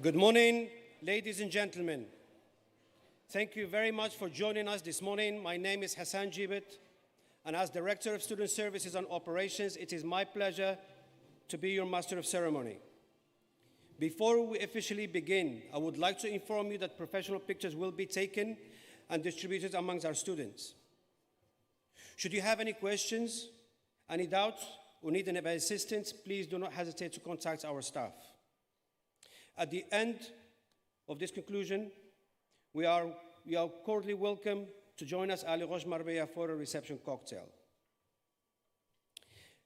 Good morning, ladies and gentlemen. Thank you very much for joining us this morning. My name is Hassan Jibet, and as Director of Student Services and Operations, it is my pleasure to be your Master of Ceremony. Before we officially begin, I would like to inform you that professional pictures will be taken and distributed amongst our students. Should you have any questions, any doubts, or need any assistance, please do not hesitate to contact our staff. At the end of this conclusion, we are cordially welcome to join us at Les Roches Marbella for a reception cocktail.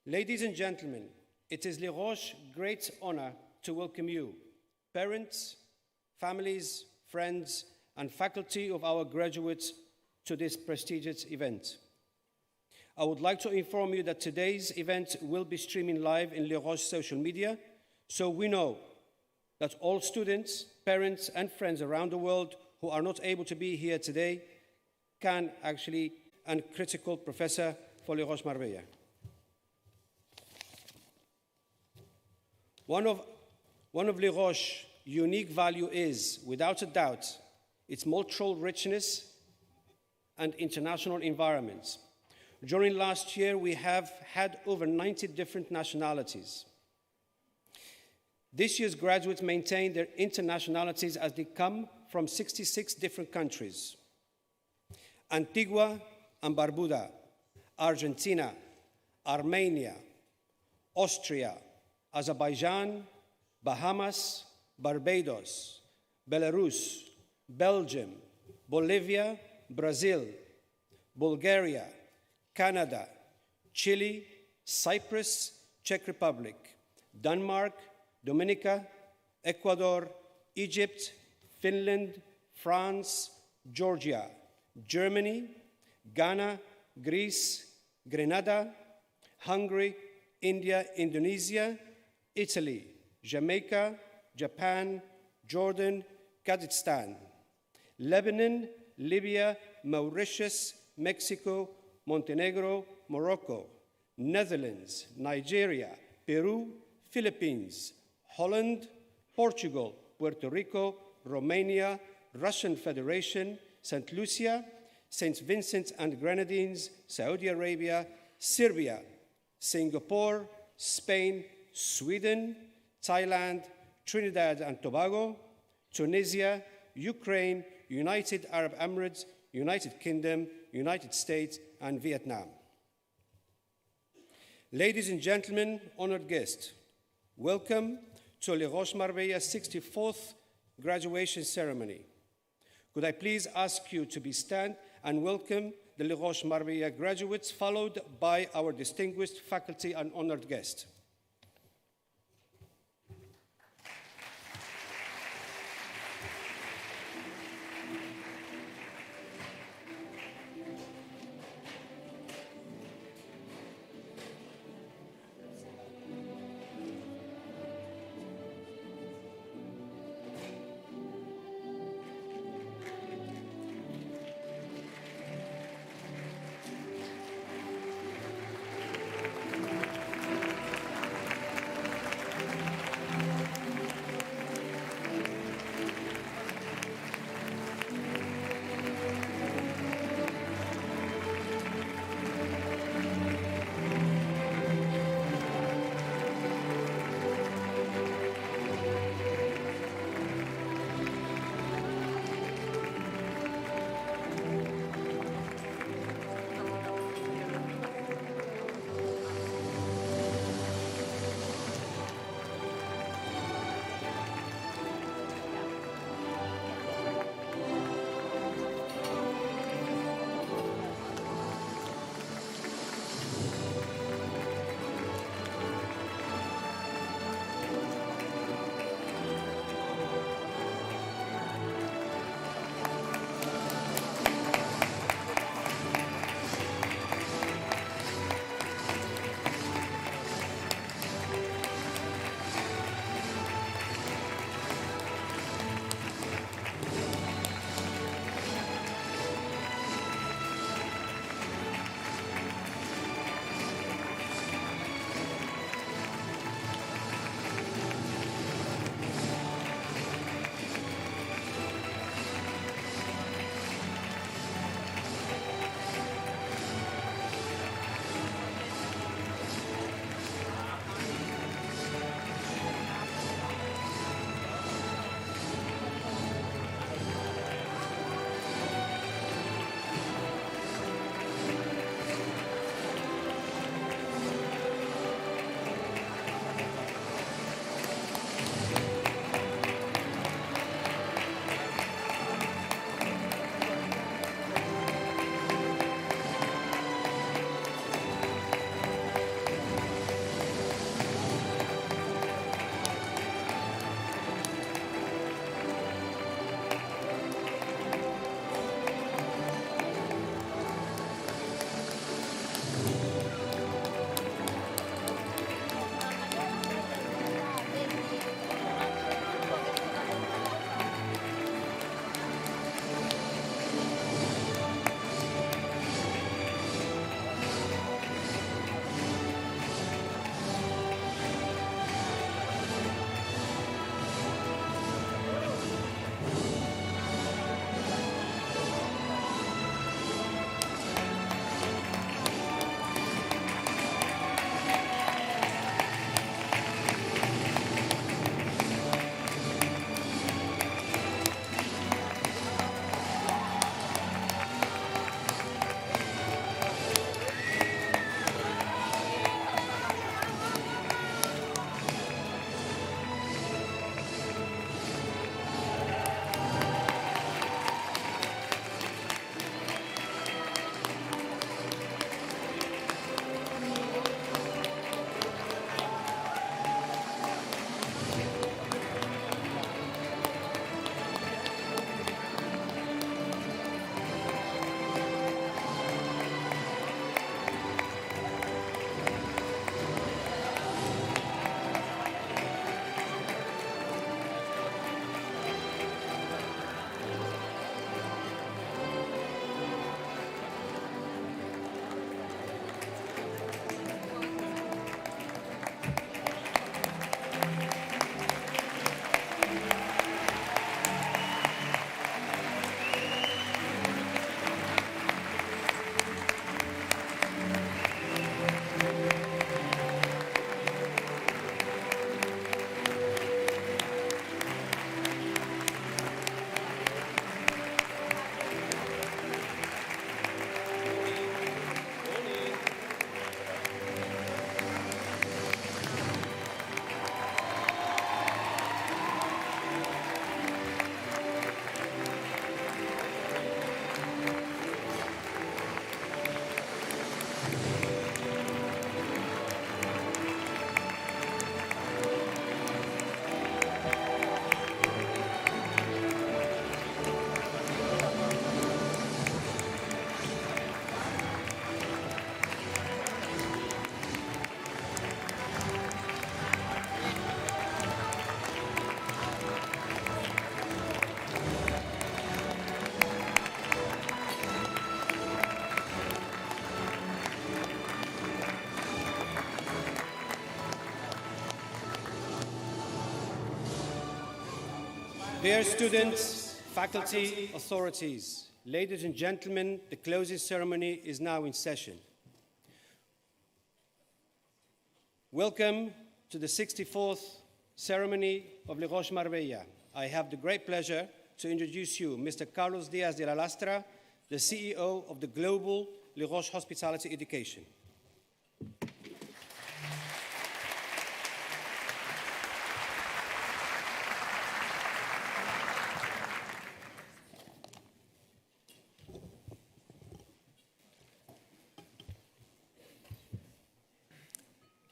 Ladies and gentlemen, it is Les Roches' great honor to welcome you, parents, families, friends, and faculty of our graduates to this prestigious event. I would like to inform you that today's event will be streaming live in Les Roches social media, so we know that all students, parents, and friends around the world who are not able to be here today can actually, and critical professor for Les Roches Marbella. One of Les Roches' unique value is, without a doubt, its multicultural richness and international environments. During last year, we have had over 90 different nationalities. This year's graduates maintain their internationalities as they come from 66 different countries: Antigua and Barbuda, Argentina, Armenia, Austria, Azerbaijan, Bahamas, Barbados, Belarus, Belgium, Bolivia, Brazil, Bulgaria, Canada, Chile, Cyprus, Czech Republic, Denmark, Dominica, Ecuador, Egypt, Finland, France, Georgia, Germany, Ghana, Greece, Grenada, Hungary, India, Indonesia, Italy, Jamaica, Japan, Jordan, Kazakhstan, Lebanon, Libya, Mauritius, Mexico, Montenegro, Morocco, Netherlands, Nigeria, Peru, Philippines, Holland, Portugal, Puerto Rico, Romania, Russian Federation, St. Lucia, St. Vincent and Grenadines, Saudi Arabia, Serbia, Singapore, Spain, Sweden, Thailand, Trinidad and Tobago, Tunisia, Ukraine, United Arab Emirates, United Kingdom, United States, and Vietnam. Ladies and gentlemen, honored guests, welcome to Les Roches Marbella's 64th graduation ceremony. Could I please ask you to stand and welcome the Les Roches Marbella graduates, followed by our distinguished faculty and honored guests. Dear students, faculty, authorities, ladies and gentlemen, the closing ceremony is now in session. Welcome to the 64th ceremony of Les Roches Marbella. I have the great pleasure to introduce you Mr. Carlos Diaz de la Lastra, the CEO of the Global Les Roches Hospitality Education.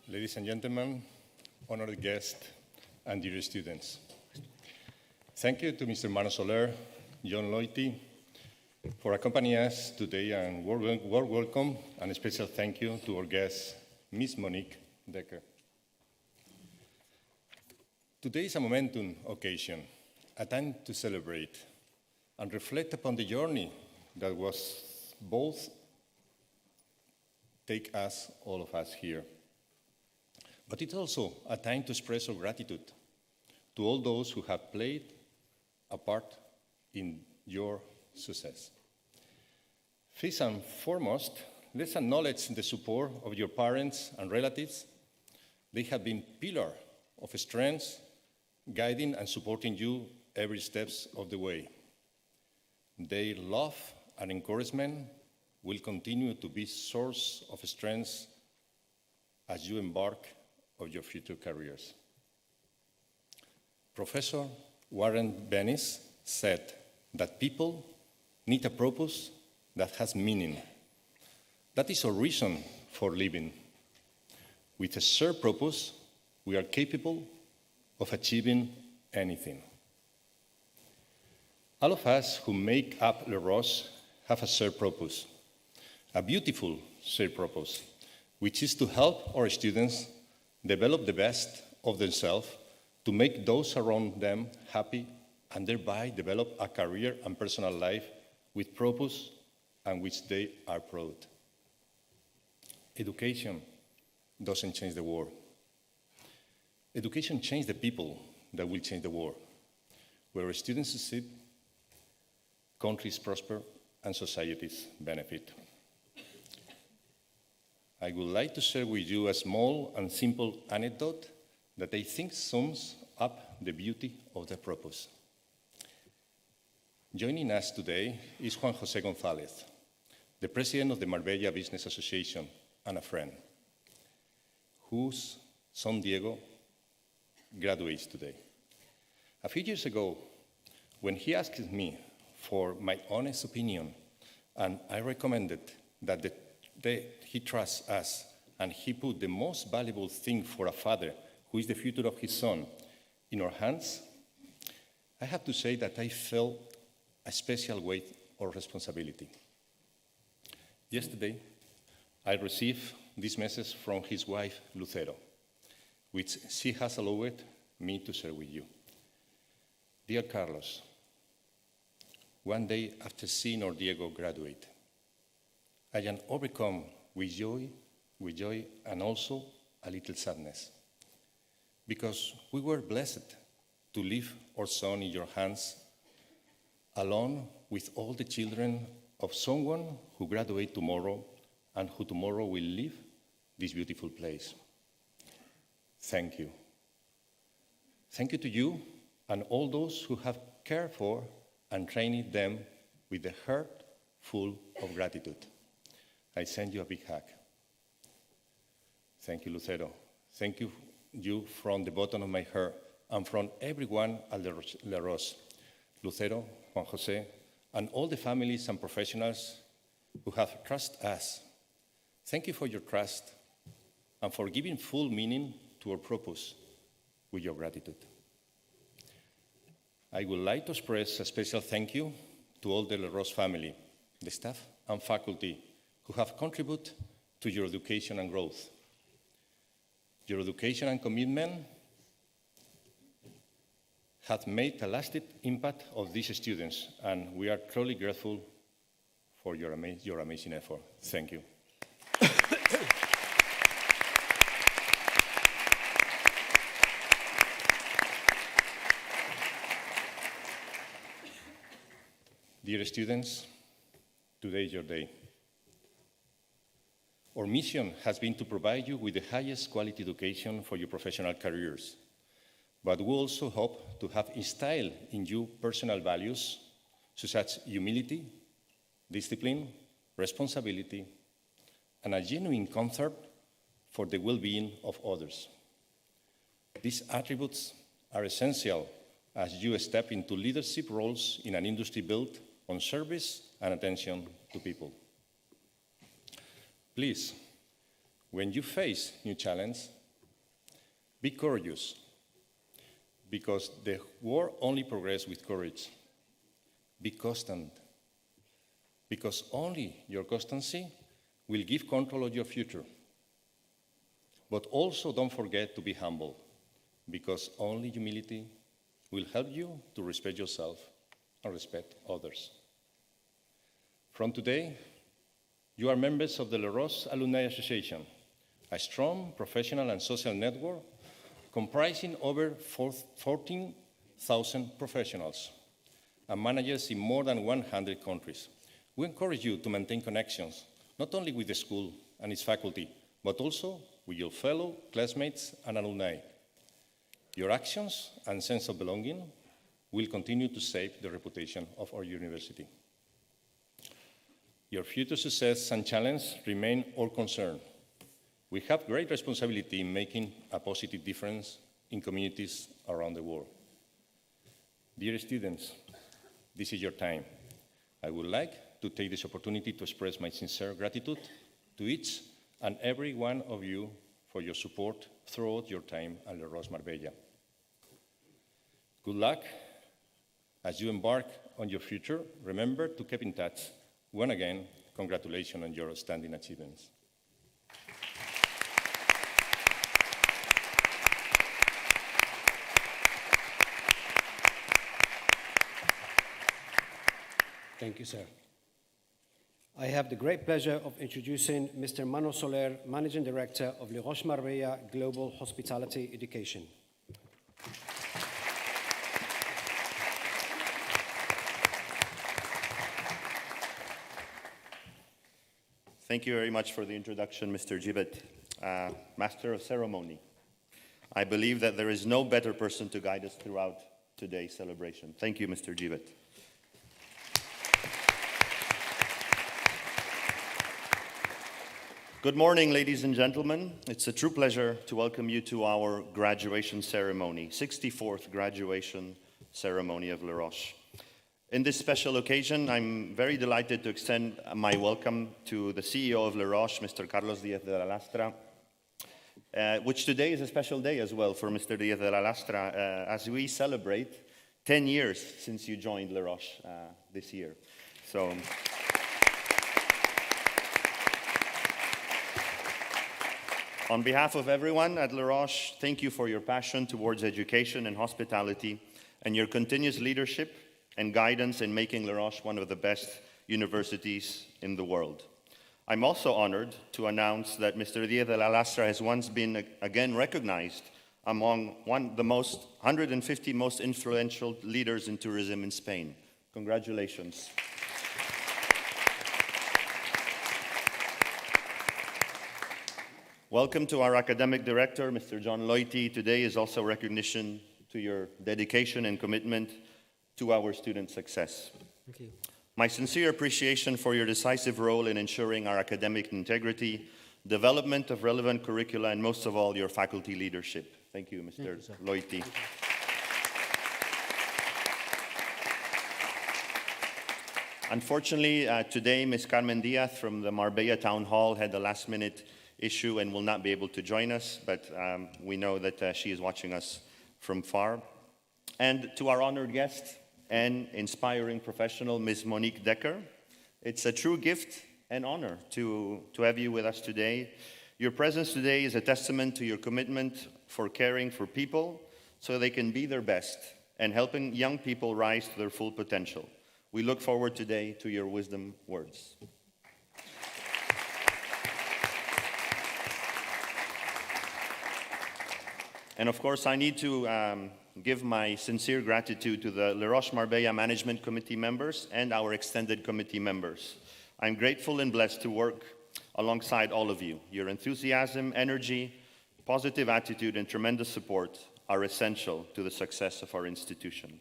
Ladies and gentlemen, honored guests, and dear students. Thank you to Mr. Mano Soler, John Loity, for accompanying us today, and warm welcome and a special thank you to our guest, Ms. Monique Decker. Today is a momentum occasion, a time to celebrate and reflect upon the journey that was both take us, all of us here. But it's also a time to express our gratitude to all those who have played a part in your success. First and foremost, let's acknowledge the support of your parents and relatives. They have been pillars of strength, guiding and supporting you every step of the way. Their love and encouragement will continue to be a source of strength as you embark on your future careers. Professor Warren Bennis said that people need a purpose that has meaning. That is our reason for living. With a shared purpose, we are capable of achieving anything. All of us who make up Les Roches have a shared purpose, a beautiful shared purpose, which is to help our students develop the best of themselves to make those around them happy and thereby develop a career and personal life with purpose and which they are proud. Education doesn't change the world. Education changes the people that will change the world. Where students succeed, countries prosper, and societies benefit. I would like to share with you a small and simple anecdote that I think sums up the beauty of the purpose. Joining us today is Juan José González, the president of the Marbella Business Association and a friend, whose son Diego graduates today. A few years ago, when he asked me for my honest opinion, and I recommended that he trusts us and he put the most valuable thing for a father, who is the future of his son, in our hands, I have to say that I felt a special weight of responsibility. Yesterday, I received this message from his wife, Lucero, which she has allowed me to share with you. Dear Carlos, one day after seeing our Diego graduate, I am overcome with joy, and also a little sadness, because we were blessed to leave our son in your hands, along with all the children of someone who graduates tomorrow and who tomorrow will leave this beautiful place. Thank you. Thank you to you and all those who have cared for and trained them with a heart full of gratitude. I send you a big hug. Thank you, Lucero. Thank you from the bottom of my heart and from everyone at Les Roches, Lucero, Juan José, and all the families and professionals who have trusted us. Thank you for your trust and for giving full meaning to our purpose with your gratitude. I would like to express a special thank you to all the Les Roches family, the staff and faculty who have contributed to your education and growth. Your education and commitment have made a lasting impact of these students, and we are truly grateful for your amazing effort. Thank you. Dear students, today is your day. Our mission has been to provide you with the highest quality education for your professional careers, but we also hope to have instilled in you personal values such as humility, discipline, responsibility, and a genuine concern for the well-being of others. These attributes are essential as you step into leadership roles in an industry built on service and attention to people. Please, when you face new challenges, be courageous, because the world only progresses with courage. Be constant, because only your constancy will give control of your future. But also don't forget to be humble, because only humility will help you to respect yourself and respect others. From today, you are members of the Les Roches Alumni Association, a strong professional and social network comprising over 14,000 professionals and managers in more than 100 countries. We encourage you to maintain connections, not only with the school and its faculty, but also with your fellow classmates and alumni. Your actions and sense of belonging will continue to shape the reputation of our university. Your future success and challenge remain our concern. We have great responsibility in making a positive difference in communities around the world. Dear students, this is your time. I would like to take this opportunity to express my sincere gratitude to each and every one of you for your support throughout your time at Les Roches Marbella. Good luck as you embark on your future. Remember to keep in touch. Once again, congratulations on your outstanding achievements. Thank you, sir. I have the great pleasure of introducing Mr. Mano Soler, Managing Director of Les Roches Marbella Global Hospitality Education. Thank you very much for the introduction, Mr. Gibbet, Master of Ceremony. I believe that there is no better person to guide us throughout today's celebration. Thank you, Mr. Gibbet. Good morning, ladies and gentlemen. It's a true pleasure to welcome you to our graduation ceremony, 64th graduation ceremony of Les Roches. In this special occasion, I'm very delighted to extend my welcome to the CEO of Les Roches, Mr. Carlos Díaz de la Lastra, which today is a special day as well for Mr. Díaz de la Lastra, as we celebrate 10 years since you joined Les Roches this year. So, on behalf of everyone at Les Roches, thank you for your passion towards education and hospitality and your continuous leadership and guidance in making Les Roches one of the best universities in the world. I'm also honored to announce that Mr. Díaz de la Lastra has once been again recognized among the 150 most influential leaders in tourism in Spain. Congratulations. Welcome to our academic director, Mr. John Loity. Today is also recognition to your dedication and commitment to our student success. Thank you. My sincere appreciation for your decisive role in ensuring our academic integrity, development of relevant curricula, and most of all, your faculty leadership. Thank you, Mr. Loity. Unfortunately, today, Ms. Carmen Diaz from the Marbella Town Hall had a last-minute issue and will not be able to join us, but we know that she is watching us from far. And to our honored guest and inspiring professional, Ms. Monique Decker, it's a true gift and honor to have you with us today. Your presence today is a testament to your commitment for caring for people so they can be their best and helping young people rise to their full potential. We look forward today to your wisdom words. And of course, I need to give my sincere gratitude to the Les Roches Marbella Management Committee members and our extended committee members. I'm grateful and blessed to work alongside all of you. Your enthusiasm, energy, positive attitude, and tremendous support are essential to the success of our institution.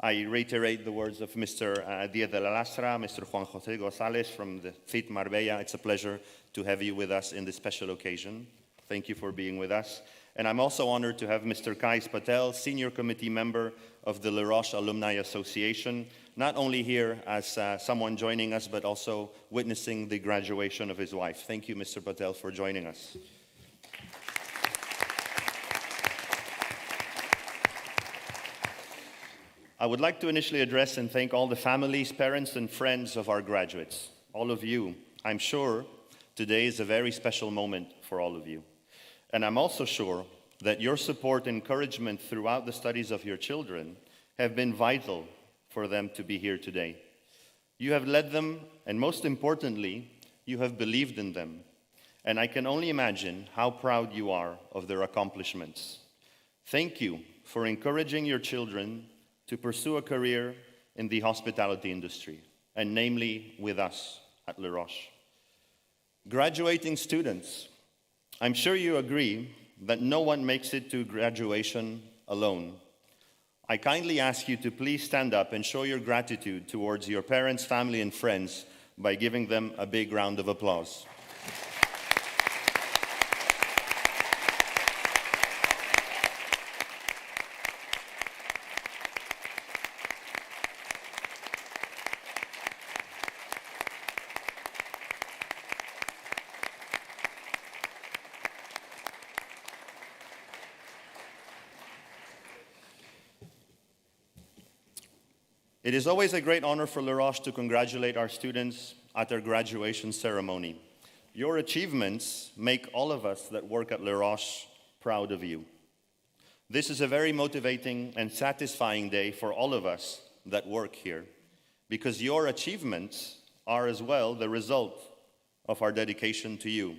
I reiterate the words of Mr. Diaz de la Lastra, Mr. Juan José González from the FIT Marbella. It's a pleasure to have you with us in this special occasion. Thank you for being with us. And I'm also honored to have Mr. Kais Patel, Senior Committee Member of the Les Roches Alumni Association, not only here as someone joining us, but also witnessing the graduation of his wife. Thank you, Mr. Patel, for joining us. I would like to initially address and thank all the families, parents, and friends of our graduates. All of you, I'm sure today is a very special moment for all of you. And I'm also sure that your support and encouragement throughout the studies of your children have been vital for them to be here today. You have led them, and most importantly, you have believed in them. And I can only imagine how proud you are of their accomplishments. Thank you for encouraging your children to pursue a career in the hospitality industry, and namely with us at Les Roches. Graduating students, I'm sure you agree that no one makes it to graduation alone. I kindly ask you to please stand up and show your gratitude towards your parents, family, and friends by giving them a big round of applause. It is always a great honor for Les Roches to congratulate our students at their graduation ceremony. Your achievements make all of us that work at Les Roches proud of you. This is a very motivating and satisfying day for all of us that work here, because your achievements are as well the result of our dedication to you.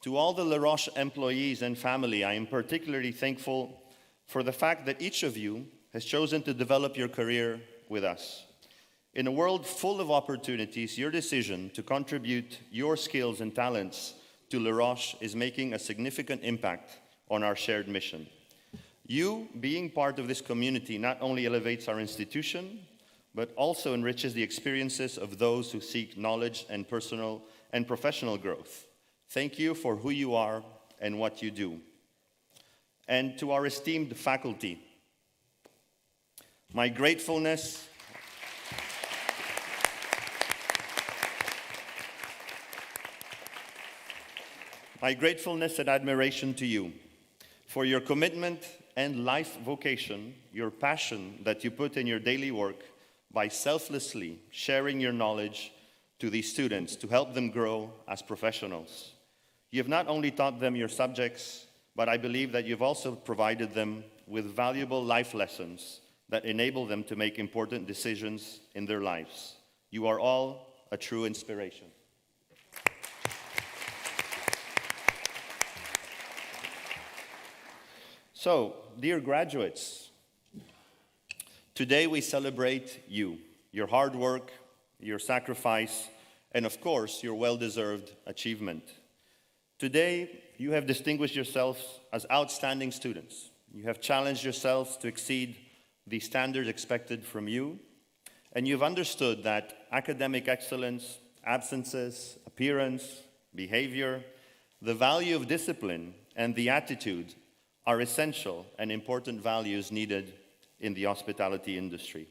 To all the Les Roches employees and family, I am particularly thankful for the fact that each of you has chosen to develop your career with us. In a world full of opportunities, your decision to contribute your skills and talents to Les Roches is making a significant impact on our shared mission. You being part of this community not only elevates our institution, but also enriches the experiences of those who seek knowledge and personal and professional growth. Thank you for who you are and what you do. And to our esteemed faculty, my gratefulness and admiration to you for your commitment and life vocation, your passion that you put in your daily work by selflessly sharing your knowledge to these students to help them grow as professionals. You have not only taught them your subjects, but I believe that you've also provided them with valuable life lessons that enable them to make important decisions in their lives. You are all a true inspiration. So, dear graduates, today we celebrate you, your hard work, your sacrifice, and of course, your well-deserved achievement. Today, you have distinguished yourselves as outstanding students. You have challenged yourselves to exceed the standards expected from you, and you've understood that academic excellence, absences, appearance, behavior, the value of discipline, and the attitude are essential and important values needed in the hospitality industry.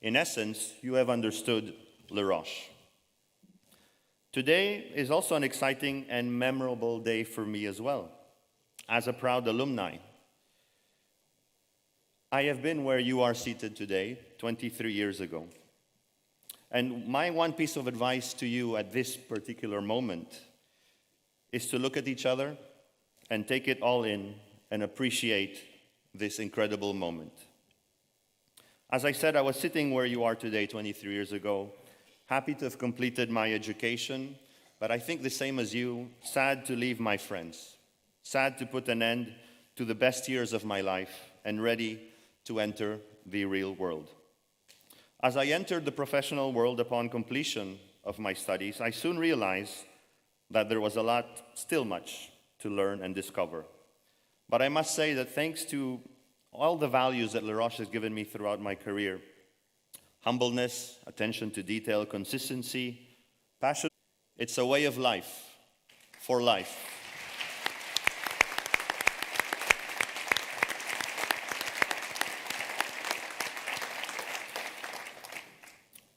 In essence, you have understood Les Roches. Today is also an exciting and memorable day for me as well. As a proud alumni, I have been where you are seated today, 23 years ago. And my one piece of advice to you at this particular moment is to look at each other and take it all in and appreciate this incredible moment. As I said, I was sitting where you are today, 23 years ago, happy to have completed my education, but I think the same as you, sad to leave my friends, sad to put an end to to the best years of my life and ready to enter the real world. As I entered the professional world upon completion of my studies, I soon realized that there was still much to learn and discover. But I must say that thanks to all the values that Les Roches has given me throughout my career, humbleness, attention to detail, consistency, passion, it's a way of life, for life.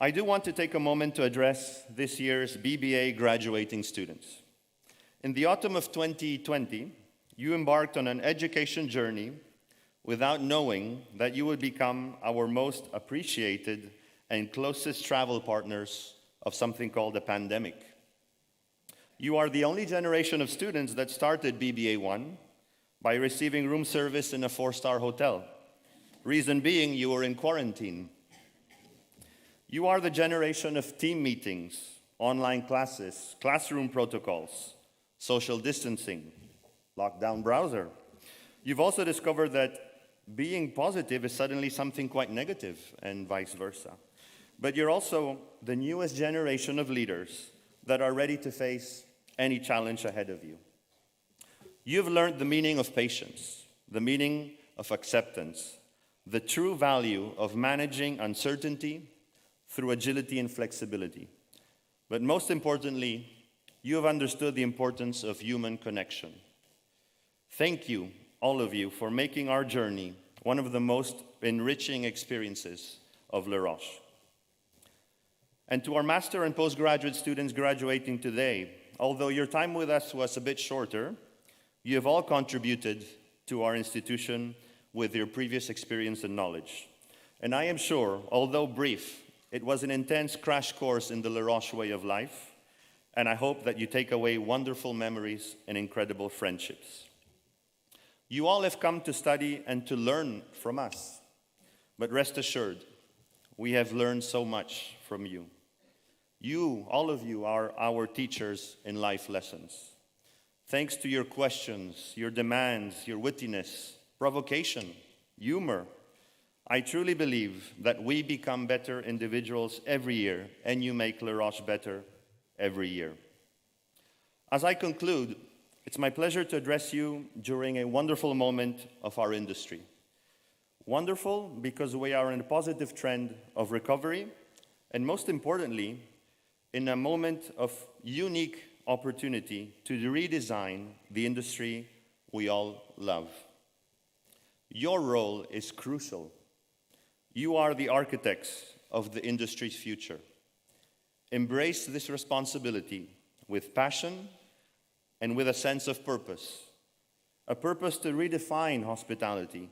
I do want to take a moment to address this year's BBA graduating students. In the autumn of 2020, you embarked on an education journey without knowing that you would become our most appreciated and closest travel partners of something called a pandemic. You are the only generation of students that started BBA 1 by receiving room service in a 4-star hotel. Reason being, you were in quarantine. You are the generation of team meetings, online classes, classroom protocols, social distancing, lockdown browser. You've also discovered that being positive is suddenly something quite negative, and vice versa. But you're also the newest generation of leaders that are ready to face any challenge ahead of you. You've learned the meaning of patience, the meaning of acceptance, the true value of managing uncertainty through agility and flexibility. But most importantly, you have understood the importance of human connection. Thank you, all of you, for making our journey one of the most enriching experiences of Les Roches. And to our master and postgraduate students graduating today, although your time with us was a bit shorter, you have all contributed to our institution with your previous experience and knowledge. And I am sure, although brief, it was an intense crash course in the Les Roches way of life, and I hope that you take away wonderful memories and incredible friendships. You all have come to study and to learn from us, but rest assured, we have learned so much from you. You, all of you, are our teachers in life lessons. Thanks to your questions, your demands, your wittiness, provocation, humor, I truly believe that we become better individuals every year, and you make Les Roches better every year. As I conclude, it's my pleasure to address you during a wonderful moment of our industry. Wonderful because we are in a positive trend of recovery, and most importantly, in a moment of unique opportunity to redesign the industry we all love. Your role is crucial. You are the architects of the industry's future. Embrace this responsibility with passion and with a sense of purpose. A purpose to redefine hospitality,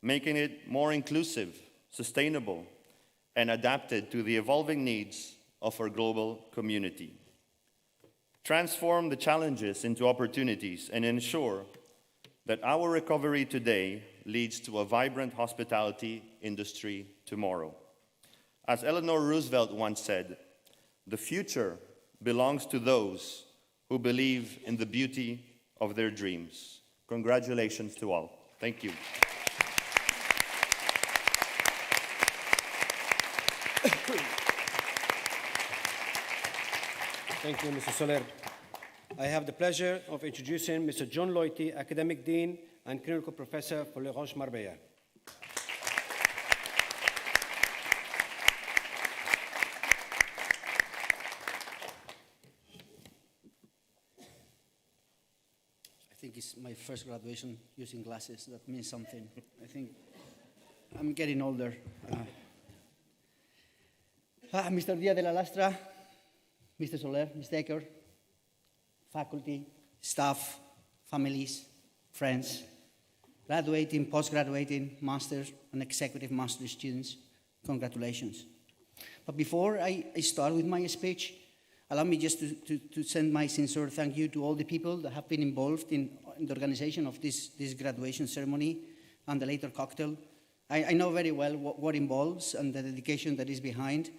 making it more inclusive, sustainable, and adapted to the evolving needs of our global community. Transform the challenges into opportunities and ensure that our recovery today leads to a vibrant hospitality industry tomorrow. As Eleanor Roosevelt once said, the future belongs to those who believe in the beauty of their dreams. Congratulations to all. Thank you. Thank you, Mr. Soler. I have the pleasure of introducing Mr. John Loity, Academic Dean and Clinical Professor for Les Roches Marbella. I think it's my first graduation using glasses. That means something. I think I'm getting older. Mr. Díaz de la Lastra, Mr. Soler, Mr. Ecker, faculty, staff, families, friends, graduating, post-graduating, master's, and executive master's students, congratulations. But before I start with my speech, allow me just to send my sincere thank you to all the people that have been involved in the organization of this graduation ceremony and the later cocktail. I know very well what involves and the dedication that is behind.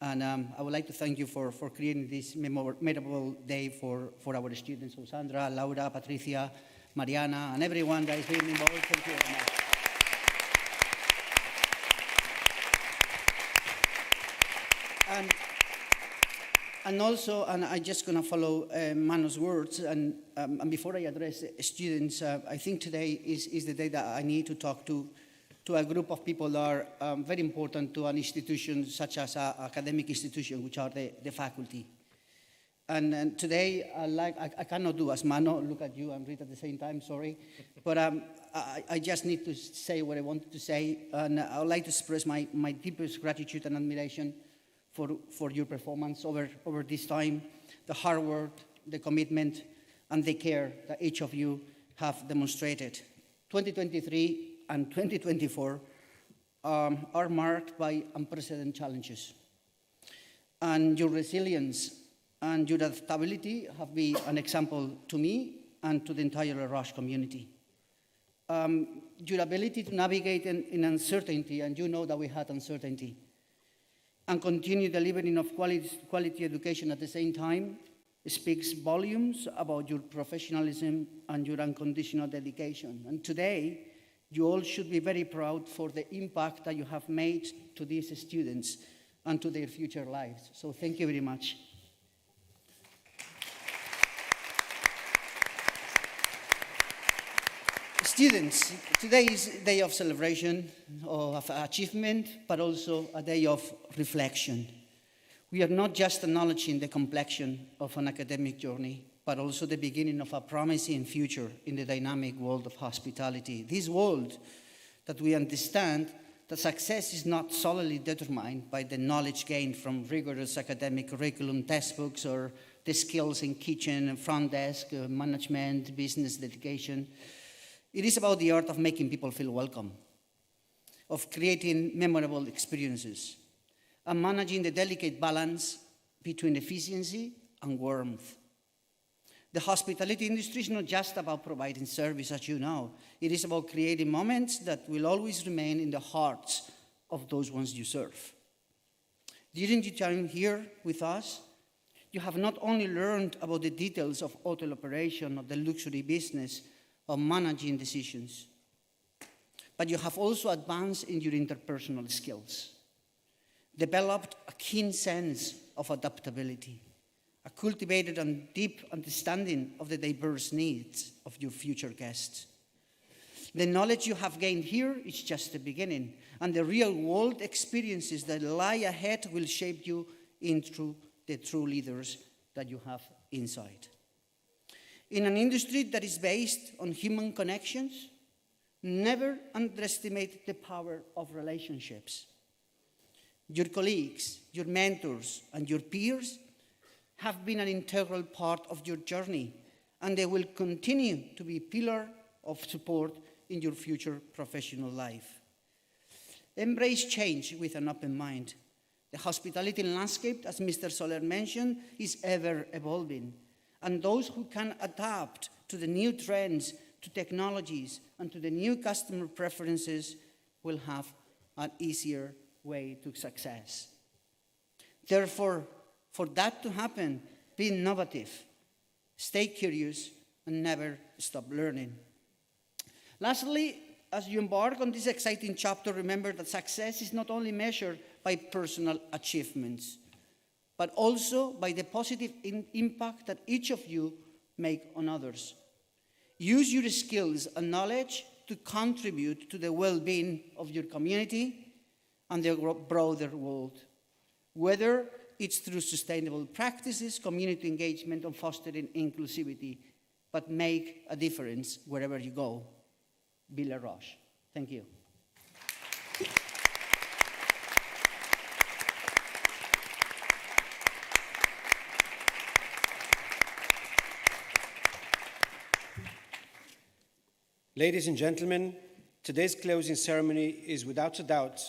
And I would like to thank you for creating this memorable day for our students, so Sandra, Laura, Patricia, Mariana, and everyone that is being involved. Thank you very much. And also, and I'm just going to follow Mano's words, and before I address students, I think today is the day that I need to talk to a group of people that are very important to an institution such as an academic institution, which are the faculty. And today, I cannot do as Mano, look at you and read at the same time, sorry. But I just need to say what I wanted to say, and I would like to express my deepest gratitude and admiration for your performance over this time, the hard work, the commitment, and the care that each of you have demonstrated. 2023 and 2024 are marked by unprecedented challenges. And your resilience and your adaptability have been an example to me and to the entire Les Roches community. Your ability to navigate in uncertainty, and you know that we had uncertainty, and continue delivering of quality education at the same time speaks volumes about your professionalism and your unconditional dedication. And today, you all should be very proud for the impact that you have made to these students and to their future lives. So thank you very much. Students, today is a day of celebration, of achievement, but also a day of reflection. We are not just acknowledging the complexion of an academic journey, but also the beginning of a promising future in the dynamic world of hospitality. This world that we understand that success is not solely determined by the knowledge gained from rigorous academic curriculum textbooks or the skills in kitchen and front desk, management, business dedication. It is about the art of making people feel welcome, of creating memorable experiences, and managing the delicate balance between efficiency and warmth. The hospitality industry is not just about providing service, as you know. It is about creating moments that will always remain in the hearts of those ones you serve. During your time here with us, you have not only learned about the details of hotel operation or the luxury business, of managing decisions, but you have also advanced in your interpersonal skills, developed a keen sense of adaptability, a cultivated and deep understanding of the diverse needs of your future guests. The knowledge you have gained here is just the beginning, and the real-world experiences that lie ahead will shape you into the true leaders that you have inside. In an industry that is based on human connections, never underestimate the power of relationships. Your colleagues, your mentors, and your peers have been an integral part of your journey, and they will continue to be a pillar of support in your future professional life. Embrace change with an open mind. The hospitality landscape, as Mr. Soler mentioned, is ever evolving. And those who can adapt to the new trends, to technologies, and to the new customer preferences will have an easier way to success. Therefore, for that to happen, be innovative, stay curious, and never stop learning. Lastly, as you embark on this exciting chapter, remember that success is not only measured by personal achievements, but also by the positive impact that each of you make on others. Use your skills and knowledge to contribute to the well-being of your community and the broader world, whether it's through sustainable practices, community engagement, or fostering inclusivity, but make a difference wherever you go. Be Les Roches. Thank you. Ladies and gentlemen, today's closing ceremony is without a doubt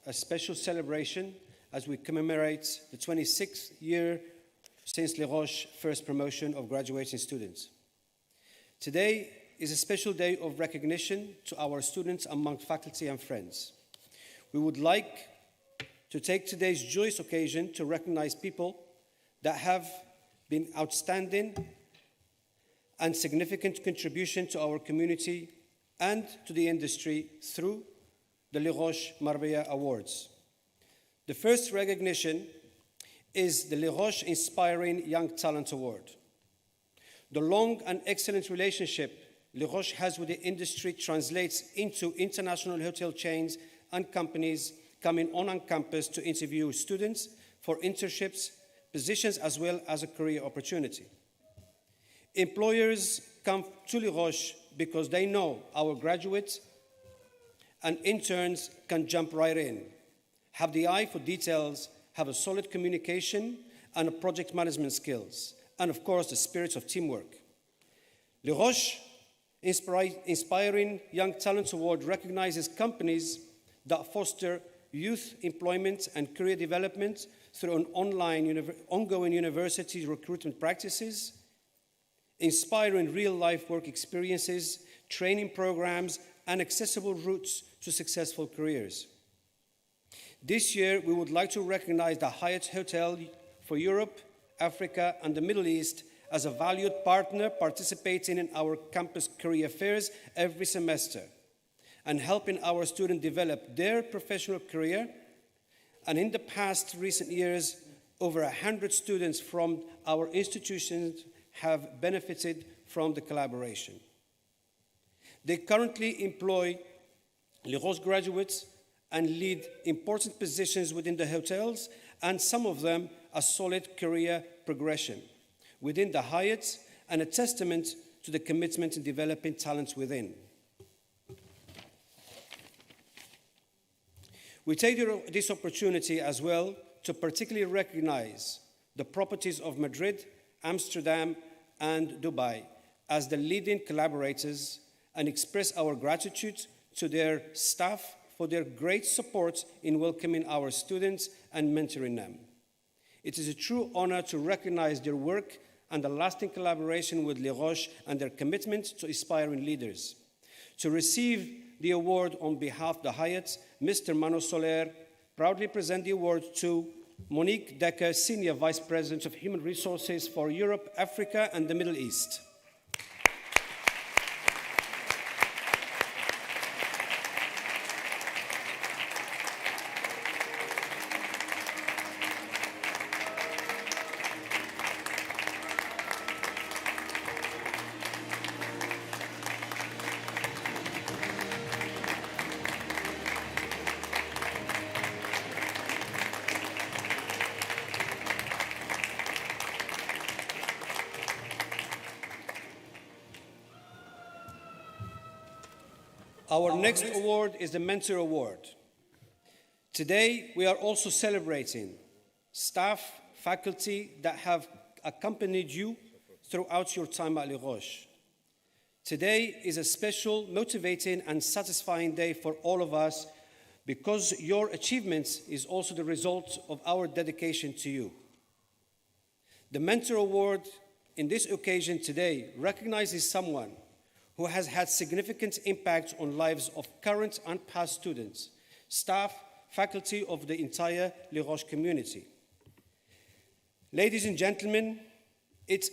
a special celebration as we commemorate the 26th year since Les Roches' first promotion of graduating students. Today is a special day of recognition to our students among faculty and friends. We would like to take today's joyous occasion to recognize people that have been outstanding and significant contribution to our community and to the industry through the Les Roches Marbella Awards. The first recognition is the Les Roches Inspiring Young Talent Award. The long and excellent relationship Les Roches has with the industry translates into international hotel chains and companies coming on campus to interview students for internships, positions, as well as a career opportunity. Employers come to Les Roches because they know our graduates and interns can jump right in, have the eye for details, have a solid communication and a project management skills, and of course the spirit of teamwork. Les Roches Inspiring Young Talent Award recognizes companies that foster youth employment and career development through an ongoing university recruitment practices, inspiring real-life work experiences, training programs, and accessible routes to successful careers. This year, we would like to recognize the Hyatt Hotel for Europe, Africa, and the Middle East as a valued partner participating in our campus career fairs every semester and helping our students develop their professional career. And in the past recent years, over 100 students from our institutions have benefited from the collaboration. They currently employ Les Roches graduates and lead important positions within the hotels, and some of them a solid career progression within the Hyatt, and a testament to the commitment in developing talents within. We take this opportunity as well to particularly recognize the properties of Madrid, Amsterdam, and Dubai as the leading collaborators and express our gratitude to their staff for their great support in welcoming our students and mentoring them. It is a true honor to recognize their work and the lasting collaboration with Les Roches and their commitment to inspiring leaders. To receive the award on behalf of the Hyatt, Mr. Mano Soler proudly present the award to Monique Decker, Senior Vice President of Human Resources for Europe, Africa, and the Middle East. Our next award is the Mentor Award. Today, we are also celebrating staff, faculty that have accompanied you throughout your time at Les Roches. Today is a special, motivating, and satisfying day for all of us because your achievements is also the result of our dedication to you. The Mentor Award in this occasion today recognizes someone who has had significant impact on lives of current and past students, staff, faculty of the entire Les Roches community. Ladies and gentlemen, it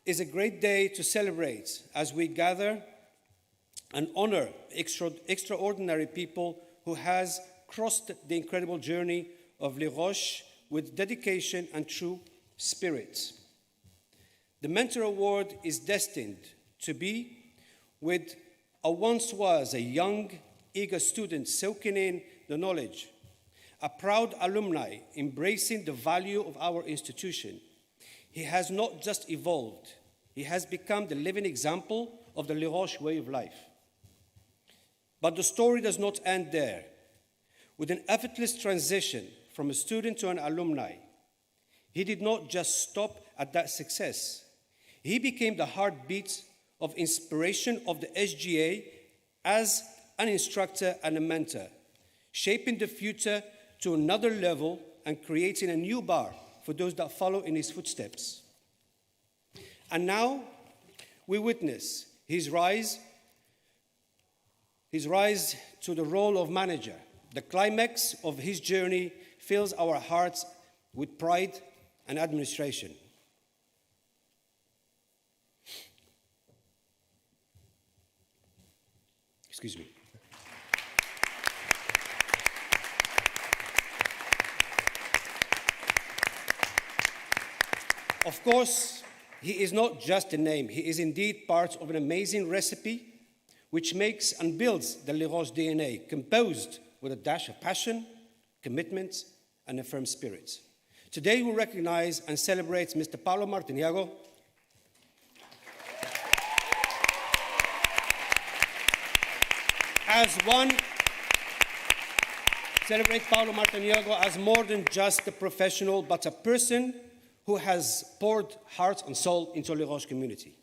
is a great day to celebrate as we gather and honor extraordinary people who has crossed the incredible journey of Les Roches with dedication and true spirit. The Mentor Award is destined to be with a once was a young, eager student soaking in the knowledge, a proud alumni embracing the value of our institution. He has not just evolved, he has become the living example of the Les Roches way of life. But the story does not end there. With an effortless transition from a student to an alumni, he did not just stop at that success. He became the heartbeat of inspiration of the SGA as an instructor and a mentor, shaping the future to another level and creating a new bar for those that follow in his footsteps. And now we witness his rise to the role of manager. The climax of his journey fills our hearts with pride and admiration. Excuse me. Of course, he is not just a name. He is indeed part of an amazing recipe which makes and builds the Les Roches DNA, composed with a dash of passion, commitment, and a firm spirit. Today we recognize and celebrate Mr. Paulo Martiniago celebrate Paulo Martiniago as more than just a professional, but a person who has poured heart and soul into the Les Roches community.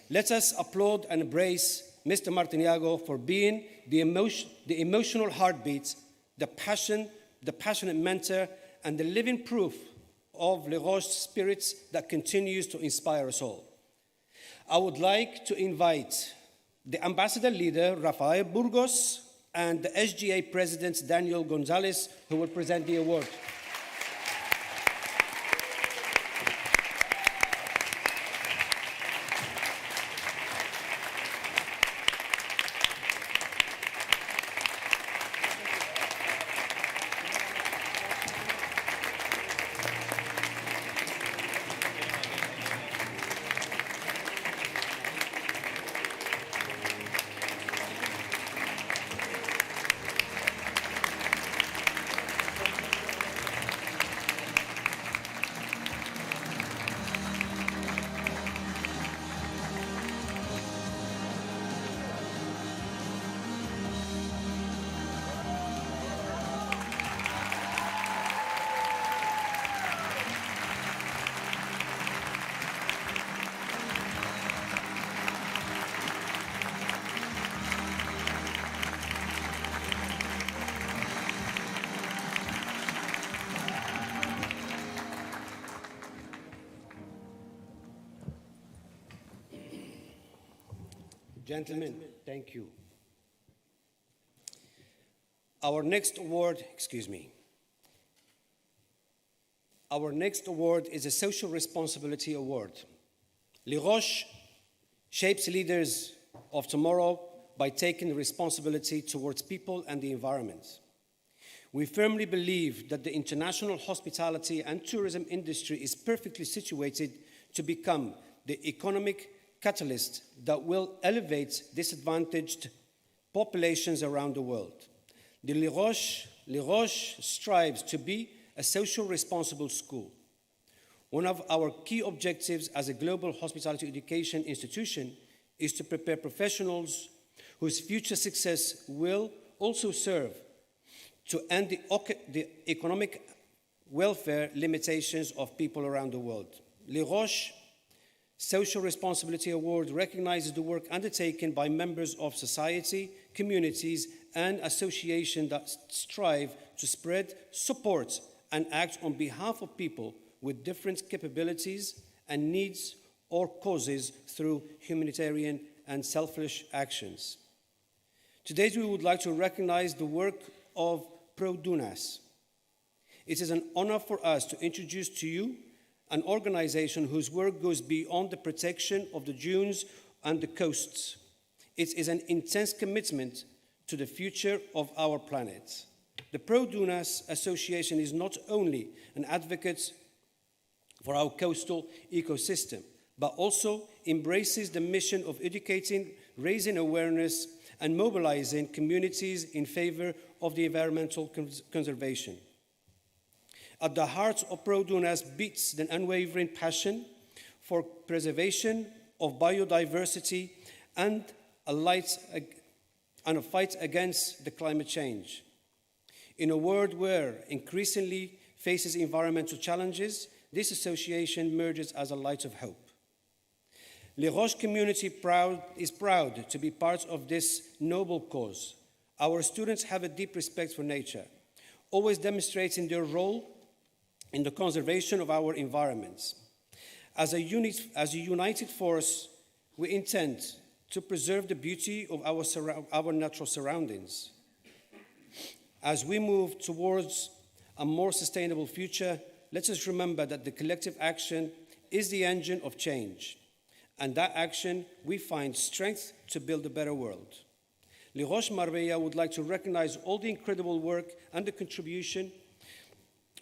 Let us applaud and embrace Mr. Martiniago for being the emotional heartbeat, the passionate mentor, and the living proof of Les Roches spirit that continues to inspire us all. I would like to invite the ambassador leader, Rafael Burgos, and the SGA president, Daniel Gonzalez, who will present the award. Gentlemen, thank you. Our next award is a Social Responsibility Award. Les Roches shapes leaders of tomorrow by taking responsibility towards people and the environment. We firmly believe that the international hospitality and tourism industry is perfectly situated to become the economic catalyst that will elevate disadvantaged populations around the world. The Les Roches strives to be a social responsible school. One of our key objectives as a global hospitality education institution is to prepare professionals whose future success will also serve to end the economic welfare limitations of people around the world. Les Roches Social Responsibility Award recognizes the work undertaken by members of society, communities, and associations that strive to spread, support, and act on behalf of people with different capabilities and needs or causes through humanitarian and selfless actions. Today, we would like to recognize the work of Pro Dunas. It is an honor for us to introduce to you an organization whose work goes beyond the protection of the dunes and the coasts. It is an intense commitment to the future of our planet. The Pro Dunas Association is not only an advocate for our coastal ecosystem, but also embraces the mission of educating, raising awareness, and mobilizing communities in favor of the environmental conservation. At the heart of Pro Dunas beats the unwavering passion for preservation of biodiversity and a fight against the climate change. In a world where increasingly faces environmental challenges, this association emerges as a light of hope. Les Roches community is proud to be part of this noble cause. Our students have a deep respect for nature, always demonstrating their role in the conservation of our environments. As a united force, we intend to preserve the beauty of our natural surroundings. As we move towards a more sustainable future, let us remember that the collective action is the engine of change, and that action we find strength to build a better world. Les Roches Marbella would like to recognize all the incredible work and the contribution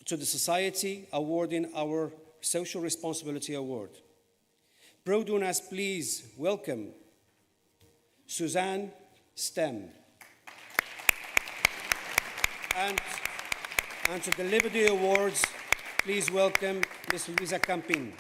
to the society, awarding our Social Responsibility Award. Pro donors, please welcome Suzanne Stem. And to deliver the awards, please welcome Ms. Luisa Campin.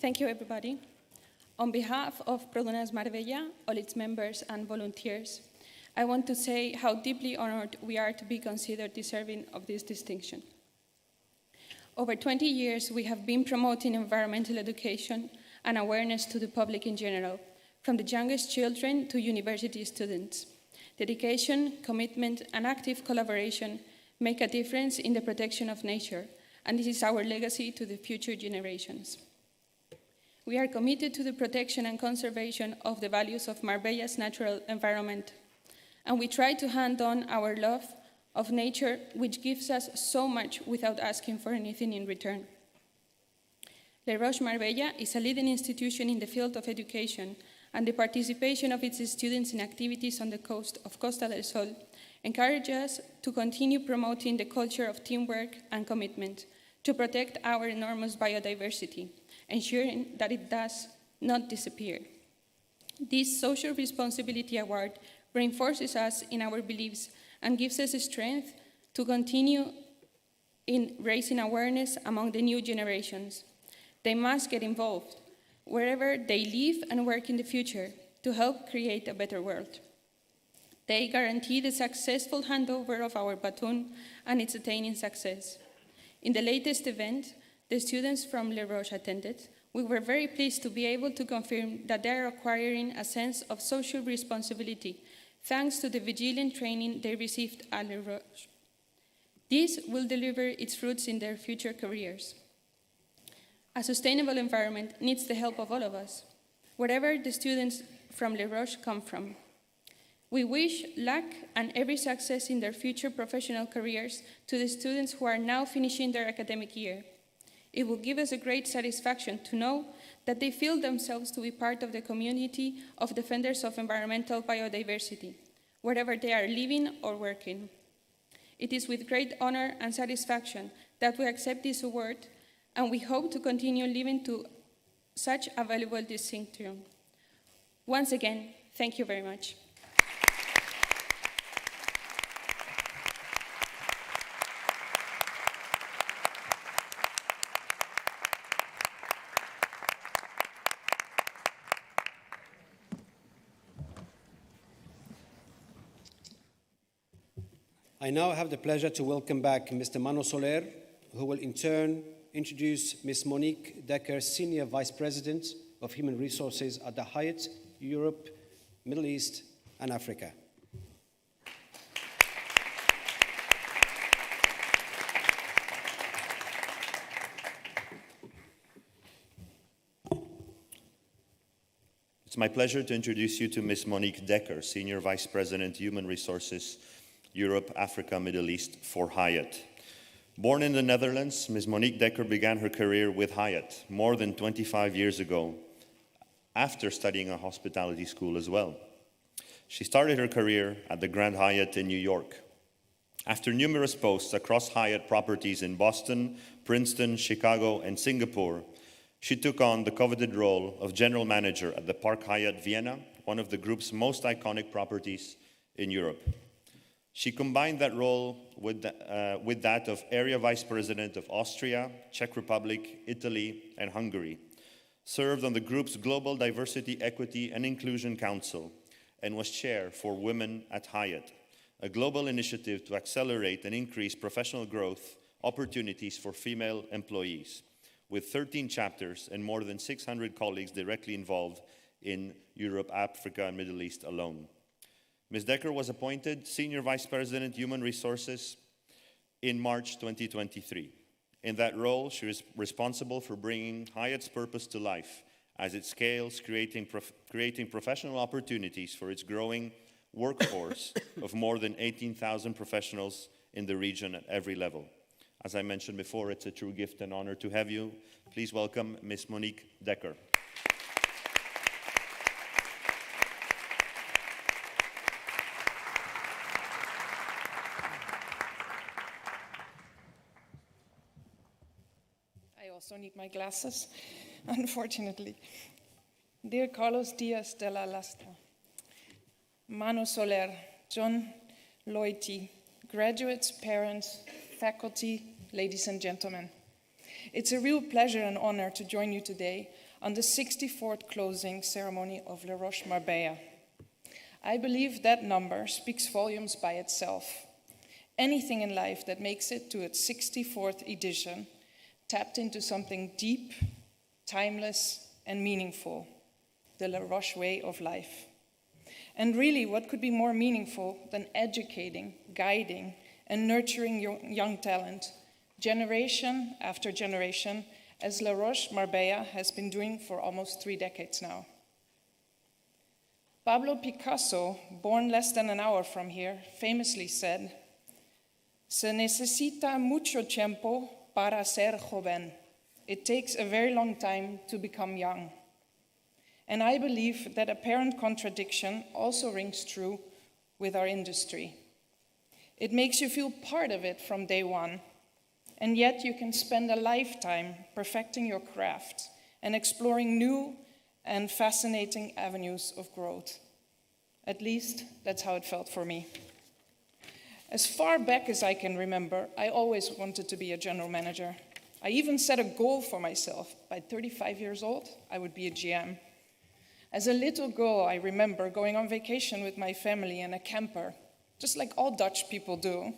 Thank you, everybody. On behalf of Roches Marbella, all its members and volunteers, I want to say how deeply honored we are to be considered deserving of this distinction. Over 20 years, we have been promoting environmental education and awareness to the public in general, from the youngest children to university students. Dedication, commitment, and active collaboration make a difference in the protection of nature, and this is our legacy to the future generations. We are committed to the protection and conservation of the values of Marbella's natural environment, and we try to hand on our love of nature, which gives us so much without asking for anything in return. Les Roches Marbella is a leading institution in the field of education, and the participation of its students in activities on the coast of Costa del Sol encourages us to continue promoting the culture of teamwork and commitment to protect our enormous biodiversity, ensuring that it does not disappear. This Social Responsibility Award reinforces us in our beliefs and gives us strength to continue in raising awareness among the new generations. They must get involved wherever they live and work in the future to help create a better world. They guarantee the successful handover of our baton and its attaining success. In the latest event, the students from Les Roches attended. We were very pleased to be able to confirm that they are acquiring a sense of social responsibility thanks to the vigilant training they received at Les Roches. This will deliver its fruits in their future careers. A sustainable environment needs the help of all of us, wherever the students from Les Roches come from. We wish luck and every success in their future professional careers to the students who are now finishing their academic year. It will give us a great satisfaction to know that they feel themselves to be part of the community of defenders of environmental biodiversity, wherever they are living or working. It is with great honor and satisfaction that we accept this award, and we hope to continue living to such a valuable distinction. Once again, thank you very much. I now have the pleasure to welcome back Mr. Mano Soler, who will in turn introduce Ms. Monique Decker, Senior Vice President of Human Resources at the Hyatt Europe, Middle East, and Africa. It's my pleasure to introduce you to Ms. Monique Decker, Senior Vice President, Human Resources, Europe, Africa, Middle East for Hyatt. Born in the Netherlands, Ms. Monique Decker began her career with Hyatt more than 25 years ago, after studying a hospitality school as well. She started her career at the Grand Hyatt in New York. After numerous posts across Hyatt properties in Boston, Princeton, Chicago, and Singapore, she took on the coveted role of general manager at the Park Hyatt Vienna, one of the group's most iconic properties in Europe. She combined that role with that of area vice president of Austria, Czech Republic, Italy, and Hungary, served on the group's Global Diversity, Equity, and Inclusion Council, and was chair for Women at Hyatt, a global initiative to accelerate and increase professional growth opportunities for female employees, with 13 chapters and more than 600 colleagues directly involved in Europe, Africa, and Middle East alone. Ms. Decker was appointed Senior Vice President, Human Resources in March 2023. In that role, she is responsible for bringing Hyatt's purpose to life as it scales, creating professional opportunities for its growing workforce of more than 18,000 professionals in the region at every level. As I mentioned before, it's a true gift and honor to have you. Please welcome Ms. Monique Decker. I also need my glasses, unfortunately. Dear Carlos Diaz de la Lastra, Manu Soler, John Loity, graduates, parents, faculty, ladies and gentlemen. It's a real pleasure and honor to join you today on the 64th closing ceremony of Les Roches Marbella. I believe that number speaks volumes by itself. Anything in life that makes it to its 64th edition tapped into something deep, timeless, and meaningful, the Les Roches way of life. And really, what could be more meaningful than educating, guiding, and nurturing young talent, generation after generation, as Les Roches Marbella has been doing for almost 3 decades now. Pablo Picasso, born less than an hour from here, famously said, "Se necesita mucho tiempo para ser joven." It takes a very long time to become young. And I believe that apparent contradiction also rings true with our industry. It makes you feel part of it from day one, and yet you can spend a lifetime perfecting your craft and exploring new and fascinating avenues of growth. At least, that's how it felt for me. As far back as I can remember, I always wanted to be a general manager. I even set a goal for myself. By 35 years old, I would be a GM. As a little girl, I remember going on vacation with my family in a camper, just like all Dutch people do,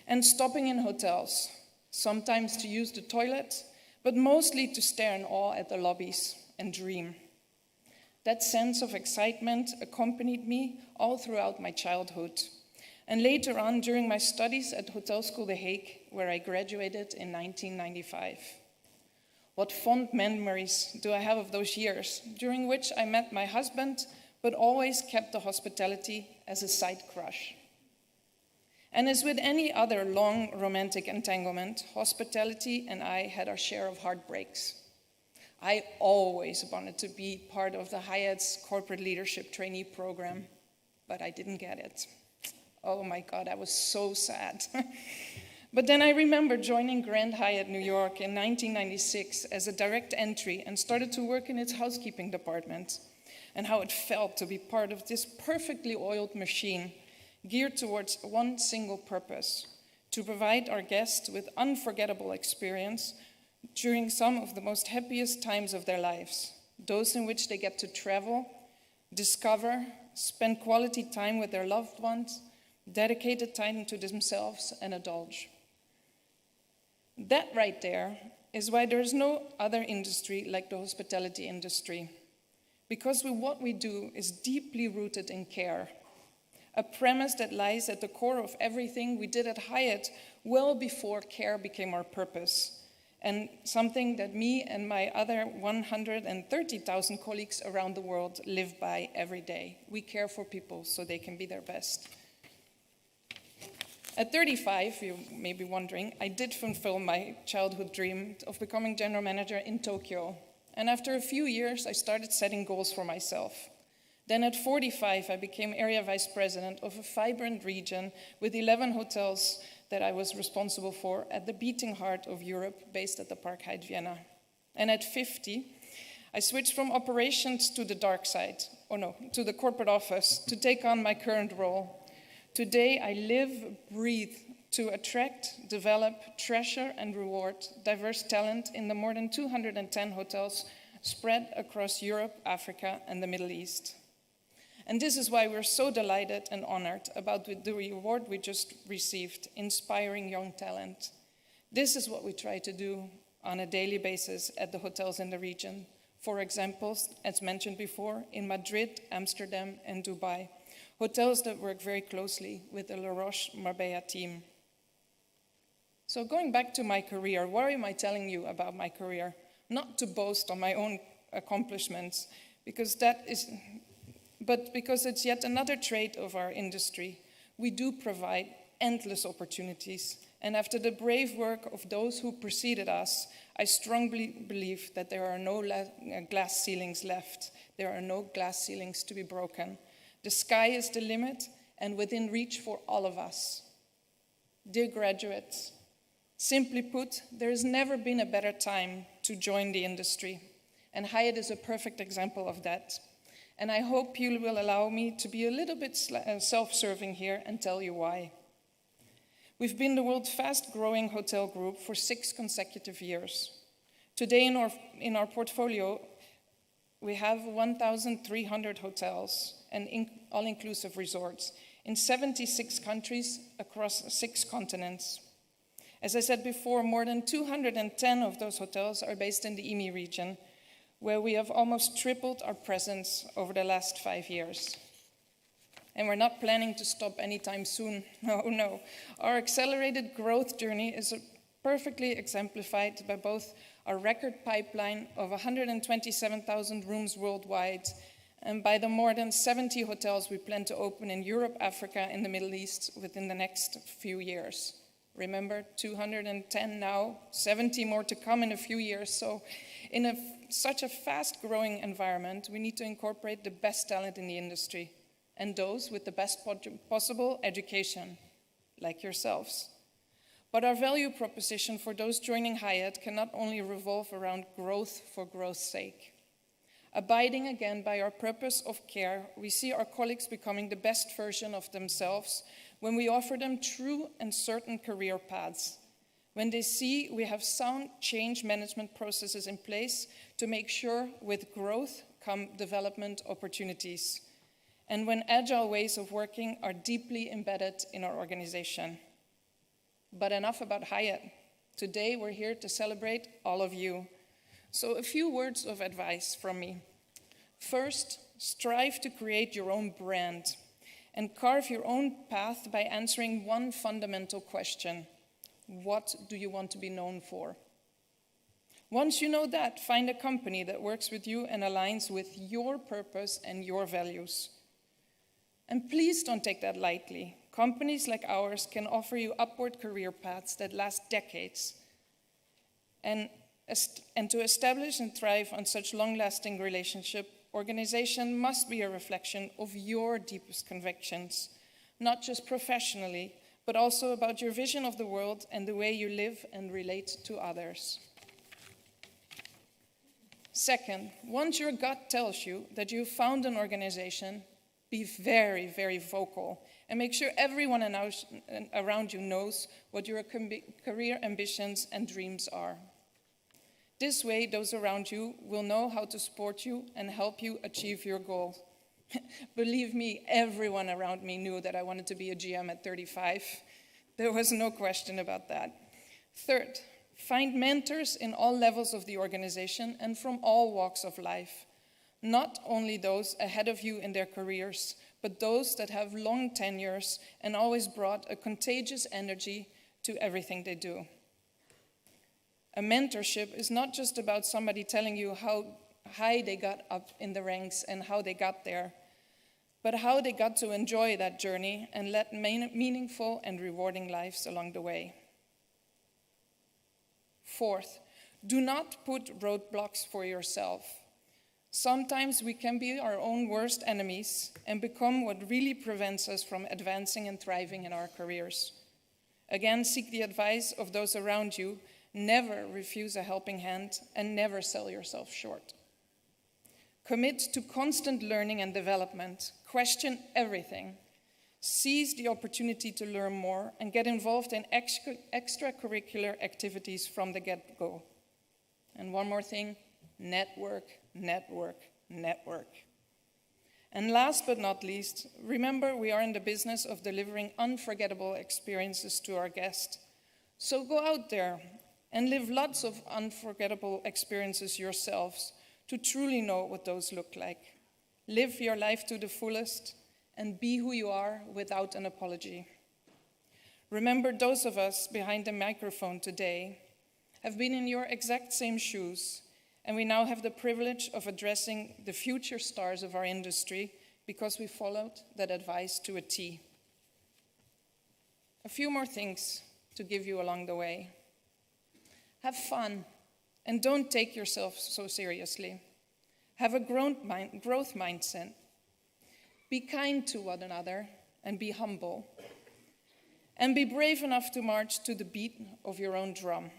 and stopping in hotels, sometimes to use the toilet, but mostly to stare in awe at the lobbies and dream. That sense of excitement accompanied me all throughout my childhood, and later on during my studies at Hotel School The Hague, where I graduated in 1995. What fond memories do I have of those years, during which I met my husband, but always kept the hospitality as a side crush. And as with any other long romantic entanglement, hospitality and I had our share of heartbreaks. I always wanted to be part of the Hyatt's corporate leadership trainee program, but I didn't get it. Oh my God, I was so sad. But then I remember joining Grand Hyatt New York in 1996 as a direct entry and started to work in its housekeeping department, and how it felt to be part of this perfectly oiled machine geared towards one single purpose: to provide our guests with unforgettable experience during some of the most happiest times of their lives, those in which they get to travel, discover, spend quality time with their loved ones, dedicated time to themselves, and indulge. That right there is why there is no other industry like the hospitality industry, because what we do is deeply rooted in care, a premise that lies at the core of everything we did at Hyatt well before care became our purpose, and something that me and my other 130,000 colleagues around the world live by every day. We care for people so they can be their best. At 35, you may be wondering, I did fulfill my childhood dream of becoming general manager in Tokyo. And after a few years, I started setting goals for myself. Then at 45, I became area vice president of a vibrant region with 11 hotels that I was responsible for at the beating heart of Europe, based at the Park Hyatt Vienna. And at 50, I switched from operations to the dark side, to the corporate office, to take on my current role. Today, I live, breathe to attract, develop, treasure, and reward diverse talent in the more than 210 hotels spread across Europe, Africa, and the Middle East. And this is why we're so delighted and honored about the reward we just received, Inspiring Young Talent. This is what we try to do on a daily basis at the hotels in the region. For example, as mentioned before, in Madrid, Amsterdam, and Dubai, hotels that work very closely with the Les Roches Marbella team. So going back to my career, why am I telling you about my career? Not to boast on my own accomplishments, but because it's yet another trait of our industry. We do provide endless opportunities, and after the brave work of those who preceded us, I strongly believe that there are no glass ceilings left. There are no glass ceilings to be broken. The sky is the limit and within reach for all of us. Dear graduates, simply put, there has never been a better time to join the industry, and Hyatt is a perfect example of that. And I hope you will allow me to be a little bit self-serving here and tell you why. We've been the world's fast-growing hotel group for 6 consecutive years. Today in our portfolio, we have 1,300 hotels and all-inclusive resorts in 76 countries across 6 continents. As I said before, more than 210 of those hotels are based in the EMEA region, where we have almost tripled our presence over the last 5 years. And we're not planning to stop anytime soon. No. Our accelerated growth journey is perfectly exemplified by both our record pipeline of 127,000 rooms worldwide and by the more than 70 hotels we plan to open in Europe, Africa, and the Middle East within the next few years. Remember, 210 now, 70 more to come in a few years. So in such a fast-growing environment, we need to incorporate the best talent in the industry and those with the best possible education, like yourselves. But our value proposition for those joining Hyatt cannot only revolve around growth for growth's sake. Abiding again by our purpose of care, we see our colleagues becoming the best version of themselves when we offer them true and certain career paths, when they see we have sound change management processes in place to make sure with growth come development opportunities, and when agile ways of working are deeply embedded in our organization. But enough about Hyatt. Today we're here to celebrate all of you. So a few words of advice from me. First, strive to create your own brand and carve your own path by answering one fundamental question. What do you want to be known for? Once you know that, find a company that works with you and aligns with your purpose and your values. And please don't take that lightly. Companies like ours can offer you upward career paths that last decades. And to establish and thrive on such long-lasting relationship, organization must be a reflection of your deepest convictions, not just professionally, but also about your vision of the world and the way you live and relate to others. Second, once your gut tells you that you've found an organization, be very, very vocal and make sure everyone around you knows what your career ambitions and dreams are. This way, those around you will know how to support you and help you achieve your goals. Believe me, everyone around me knew that I wanted to be a GM at 35. There was no question about that. Third, find mentors in all levels of the organization and from all walks of life. Not only those ahead of you in their careers, but those that have long tenures and always brought a contagious energy to everything they do. A mentorship is not just about somebody telling you how high they got up in the ranks and how they got there, but how they got to enjoy that journey and lead meaningful and rewarding lives along the way. Fourth, do not put roadblocks for yourself. Sometimes we can be our own worst enemies and become what really prevents us from advancing and thriving in our careers. Again, seek the advice of those around you. Never refuse a helping hand and never sell yourself short. Commit to constant learning and development. Question everything. Seize the opportunity to learn more and get involved in extracurricular activities from the get-go. And one more thing, network, network, network. And last but not least, remember we are in the business of delivering unforgettable experiences to our guests. So go out there and live lots of unforgettable experiences yourselves to truly know what those look like. Live your life to the fullest and be who you are without an apology. Remember, those of us behind the microphone today have been in your exact same shoes, and we now have the privilege of addressing the future stars of our industry because we followed that advice to a T. A few more things to give you along the way. Have fun and don't take yourself so seriously. Have a growth mindset. Be kind to one another and be humble. And be brave enough to march to the beat of your own drum.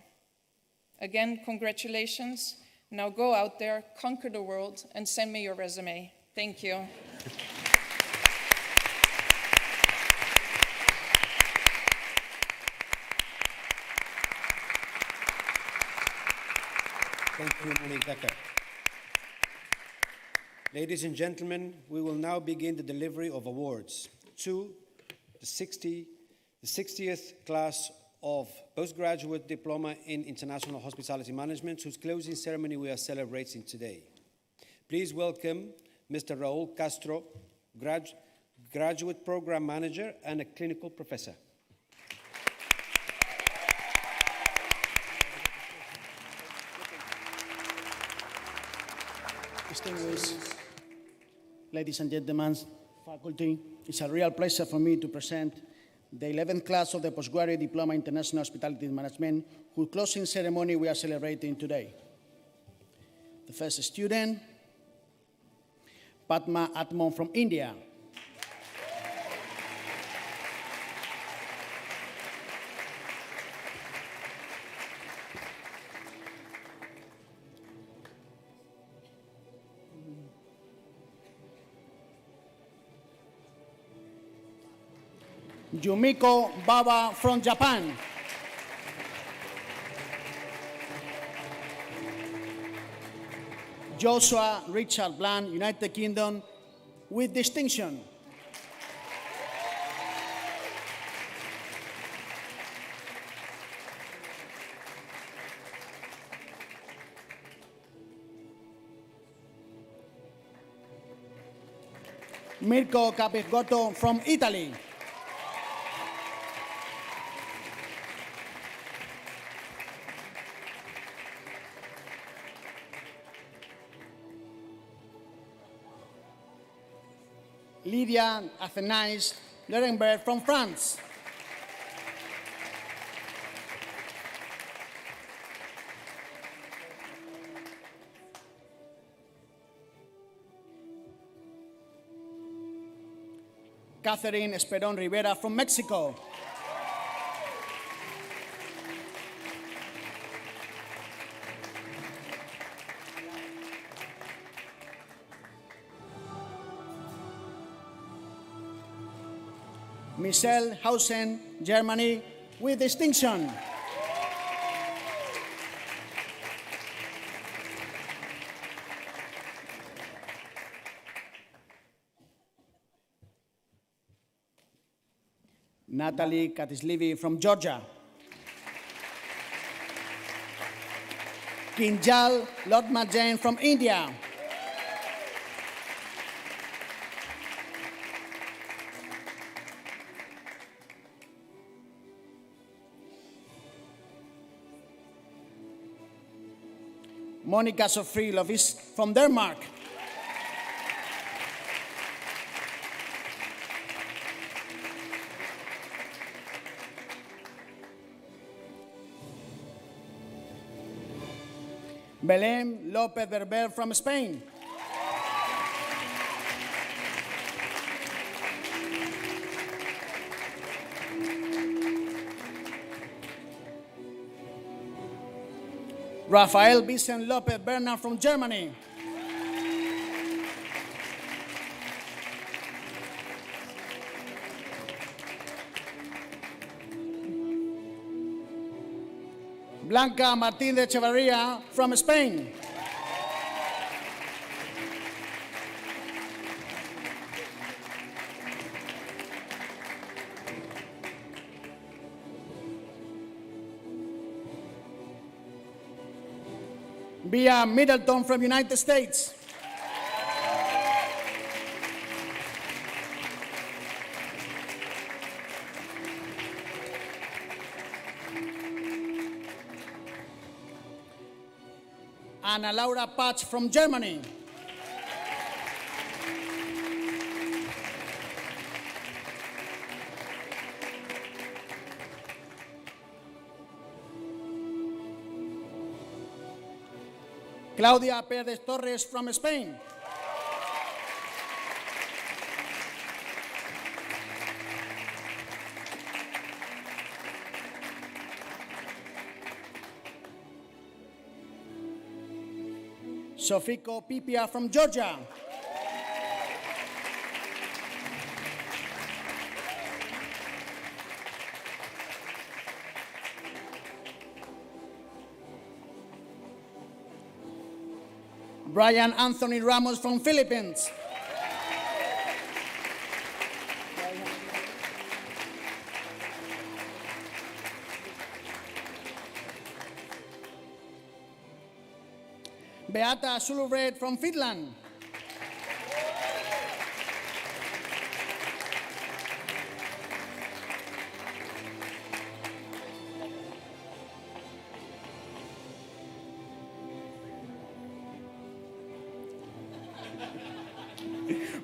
Again, congratulations. Now go out there, conquer the world, and send me your resume. Thank you. Thank you, Monique Decker. Ladies and gentlemen, we will now begin the delivery of awards to the 60th class of Postgraduate Diploma in International Hospitality Management, whose closing ceremony we are celebrating today. Please welcome Mr. Raul Castro, Graduate Program Manager and a Clinical Professor. Distinguished ladies and gentlemen, faculty, it's a real pleasure for me to present the 11th class of the Postgraduate Diploma in International Hospitality Management, whose closing ceremony we are celebrating today. The first student, Padma Atmon from India. Yumiko Baba from Japan. Joshua Richard Bland, United Kingdom, with distinction. Mirko Capigotto from Italy. Lydia Athenais Lerenberg from France. Catherine Esperon Rivera from Mexico. Michelle Hausen, Germany, with distinction. Natalie Katislivi from Georgia. Kinjal Lotma Jain from India. Monica Sofie Lovis from Denmark. Belém López Berber from Spain. Rafael Vicent Lopez Bernard from Germany. Blanca Martín de Echevarría from Spain. Via Middleton from United States. Ana Laura Patch from Germany. Claudia Pérez Torres from Spain. Sofiko Pipia from Georgia. Brian Anthony Ramos from Philippines. Beata Suluvred from Finland.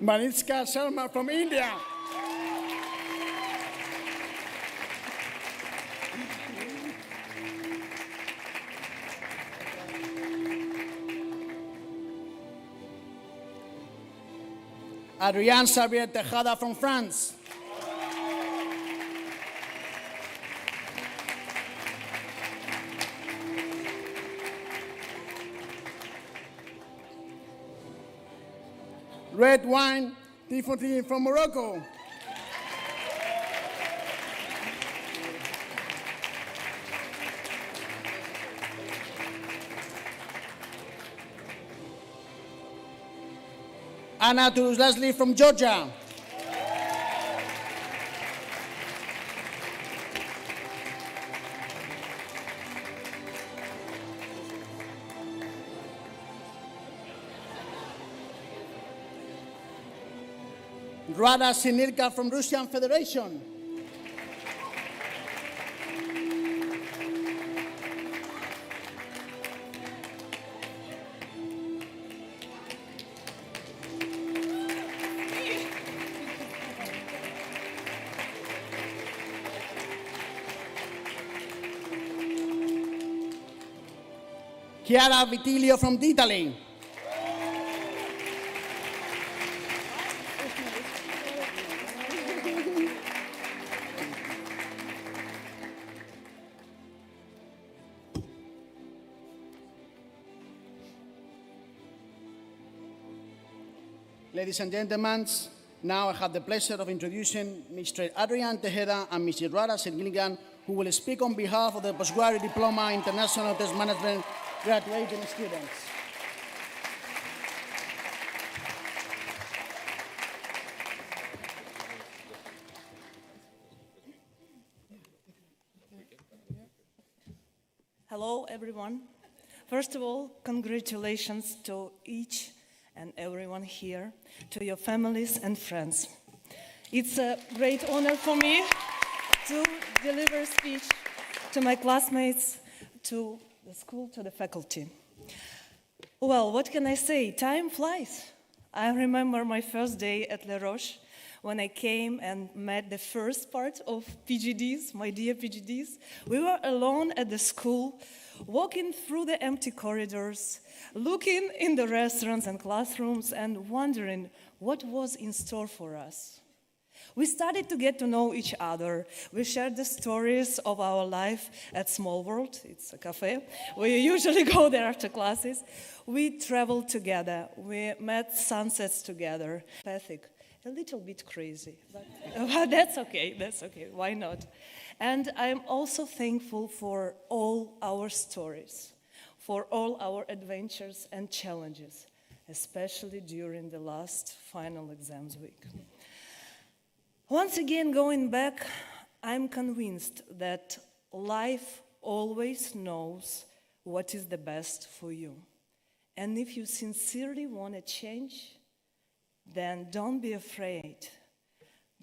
Manitska Sharma from India. Adrián Xavier Tejada from France. Red Wine Tifoti from Morocco. Anna Leslie from Georgia. Rada Sinirka from Russian Federation. Chiara Vitilio from Italy. Ladies and gentlemen, now I have the pleasure of introducing Mr. Adrian Tejeda and Mrs. Rada Sergiligan, who will speak on behalf of the Postgraduate Diploma International Test Management graduating students. Hello, everyone. First of all, congratulations to each and everyone here, to your families and friends. It's a great honor for me to deliver a speech to my classmates, to the school, to the faculty. Well, what can I say? Time flies. I remember my first day at Les Roches when I came and met the first part of PGDs, my dear PGDs. We were alone at the school, walking through the empty corridors, looking in the restaurants and classrooms and wondering what was in store for us. We started to get to know each other. We shared the stories of our life at Small World. It's a cafe. We usually go there after classes. We traveled together. We met sunsets together. Pathic, a little bit crazy, but that's okay. That's okay. Why not? And I'm also thankful for all our stories, for all our adventures and challenges, especially during the last final exams week. Once again, going back, I'm convinced that life always knows what is the best for you. And if you sincerely want to change, then don't be afraid.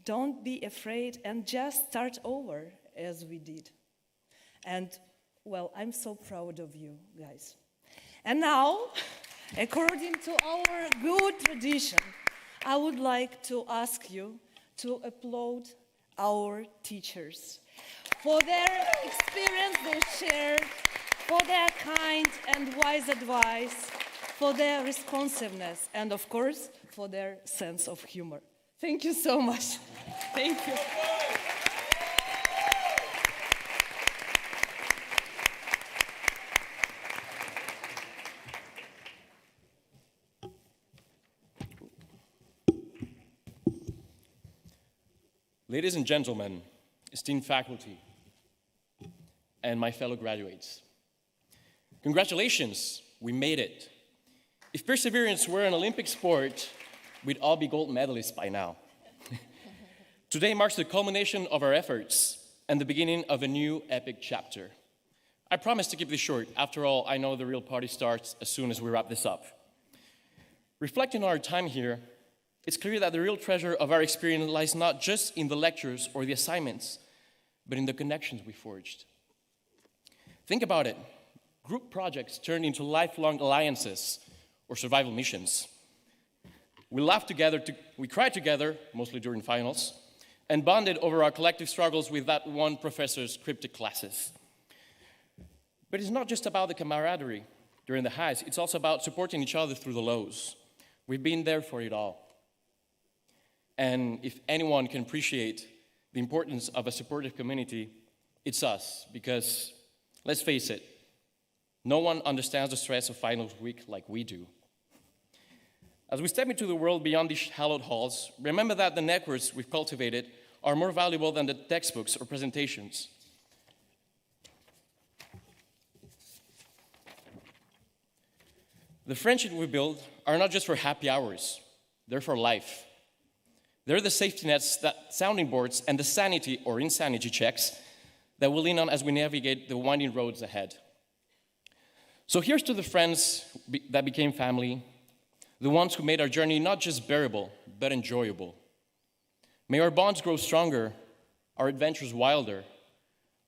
Don't be afraid and just start over as we did. And, well, I'm so proud of you guys. And now, according to our good tradition, I would like to ask you to applaud our teachers for their experience they shared, for their kind and wise advice, for their responsiveness, and of course, for their sense of humor. Thank you so much. Thank you. Ladies and gentlemen, esteemed faculty, and my fellow graduates, congratulations, we made it. If perseverance were an Olympic sport, we'd all be gold medalists by now. Today marks the culmination of our efforts and the beginning of a new epic chapter. I promise to keep this short. After all, I know the real party starts as soon as we wrap this up. Reflecting on our time here, it's clear that the real treasure of our experience lies not just in the lectures or the assignments, but in the connections we forged. Think about it. Group projects turned into lifelong alliances or survival missions. We laughed together, we cried together, mostly during finals, and bonded over our collective struggles with that one professor's cryptic classes. But it's not just about the camaraderie during the highs, it's also about supporting each other through the lows. We've been there for it all. And if anyone can appreciate the importance of a supportive community, it's us, because let's face it, no one understands the stress of finals week like we do. As we step into the world beyond these hallowed halls, remember that the networks we've cultivated are more valuable than the textbooks or presentations. The friendships we build are not just for happy hours, they're for life. They're the safety nets, that sounding boards, and the sanity or insanity checks that we'll lean on as we navigate the winding roads ahead. So here's to the friends that became family, the ones who made our journey not just bearable, but enjoyable. May our bonds grow stronger, our adventures wilder,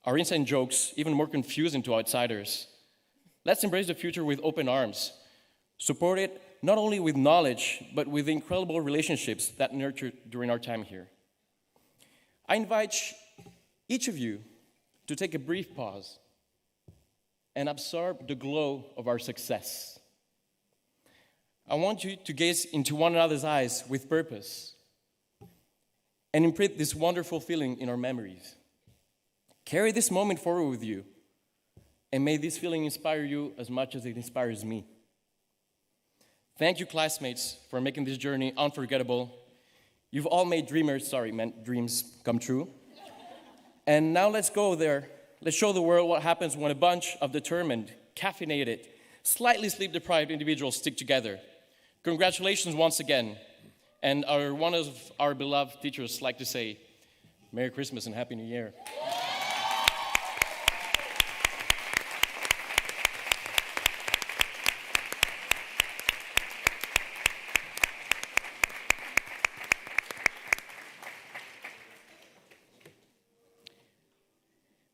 our inside jokes even more confusing to outsiders. Let's embrace the future with open arms, support it not only with knowledge, but with incredible relationships that nurtured during our time here. I invite each of you to take a brief pause and absorb the glow of our success. I want you to gaze into one another's eyes with purpose and imprint this wonderful feeling in our memories. Carry this moment forward with you, and may this feeling inspire you as much as it inspires me. Thank you, classmates, for making this journey unforgettable. You've all made dreams come true. And now let's go there. Let's show the world what happens when a bunch of determined, caffeinated, slightly sleep-deprived individuals stick together. Congratulations once again. And one of our beloved teachers like to say, Merry Christmas and Happy New Year.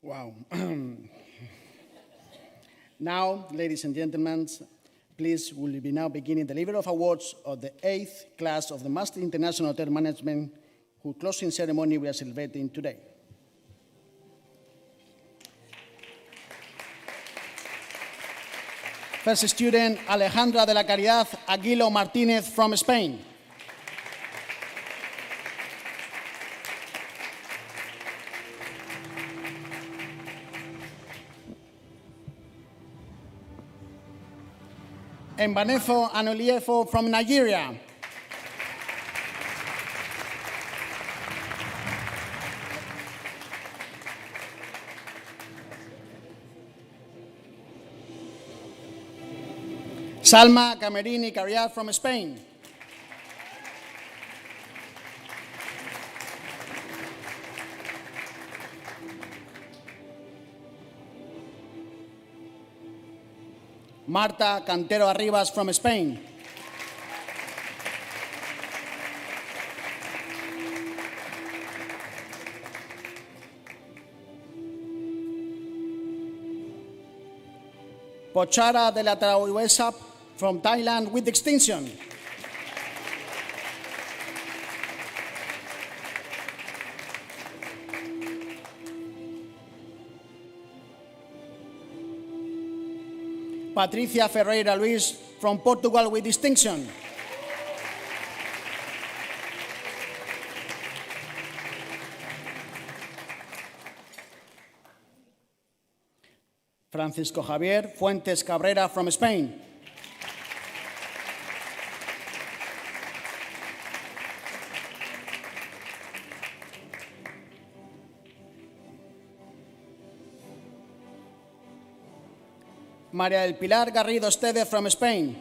Wow. Now, ladies and gentlemen, please, we'll be now beginning the delivery of awards of the 8th class of the Master International Hotel Management, whose closing ceremony we are celebrating today. First student, Alejandra de la Caridad Aguilo Martinez from Spain. Mbanefo Anoliefo from Nigeria. Salma Camerini Carriar from Spain. Marta Cantero Arribas from Spain. Pochara de la Traoiwesap from Thailand with distinction. Patricia Ferreira Luis from Portugal with distinction. Francisco Javier Fuentes Cabrera from Spain. María del Pilar Garrido Esteve from Spain.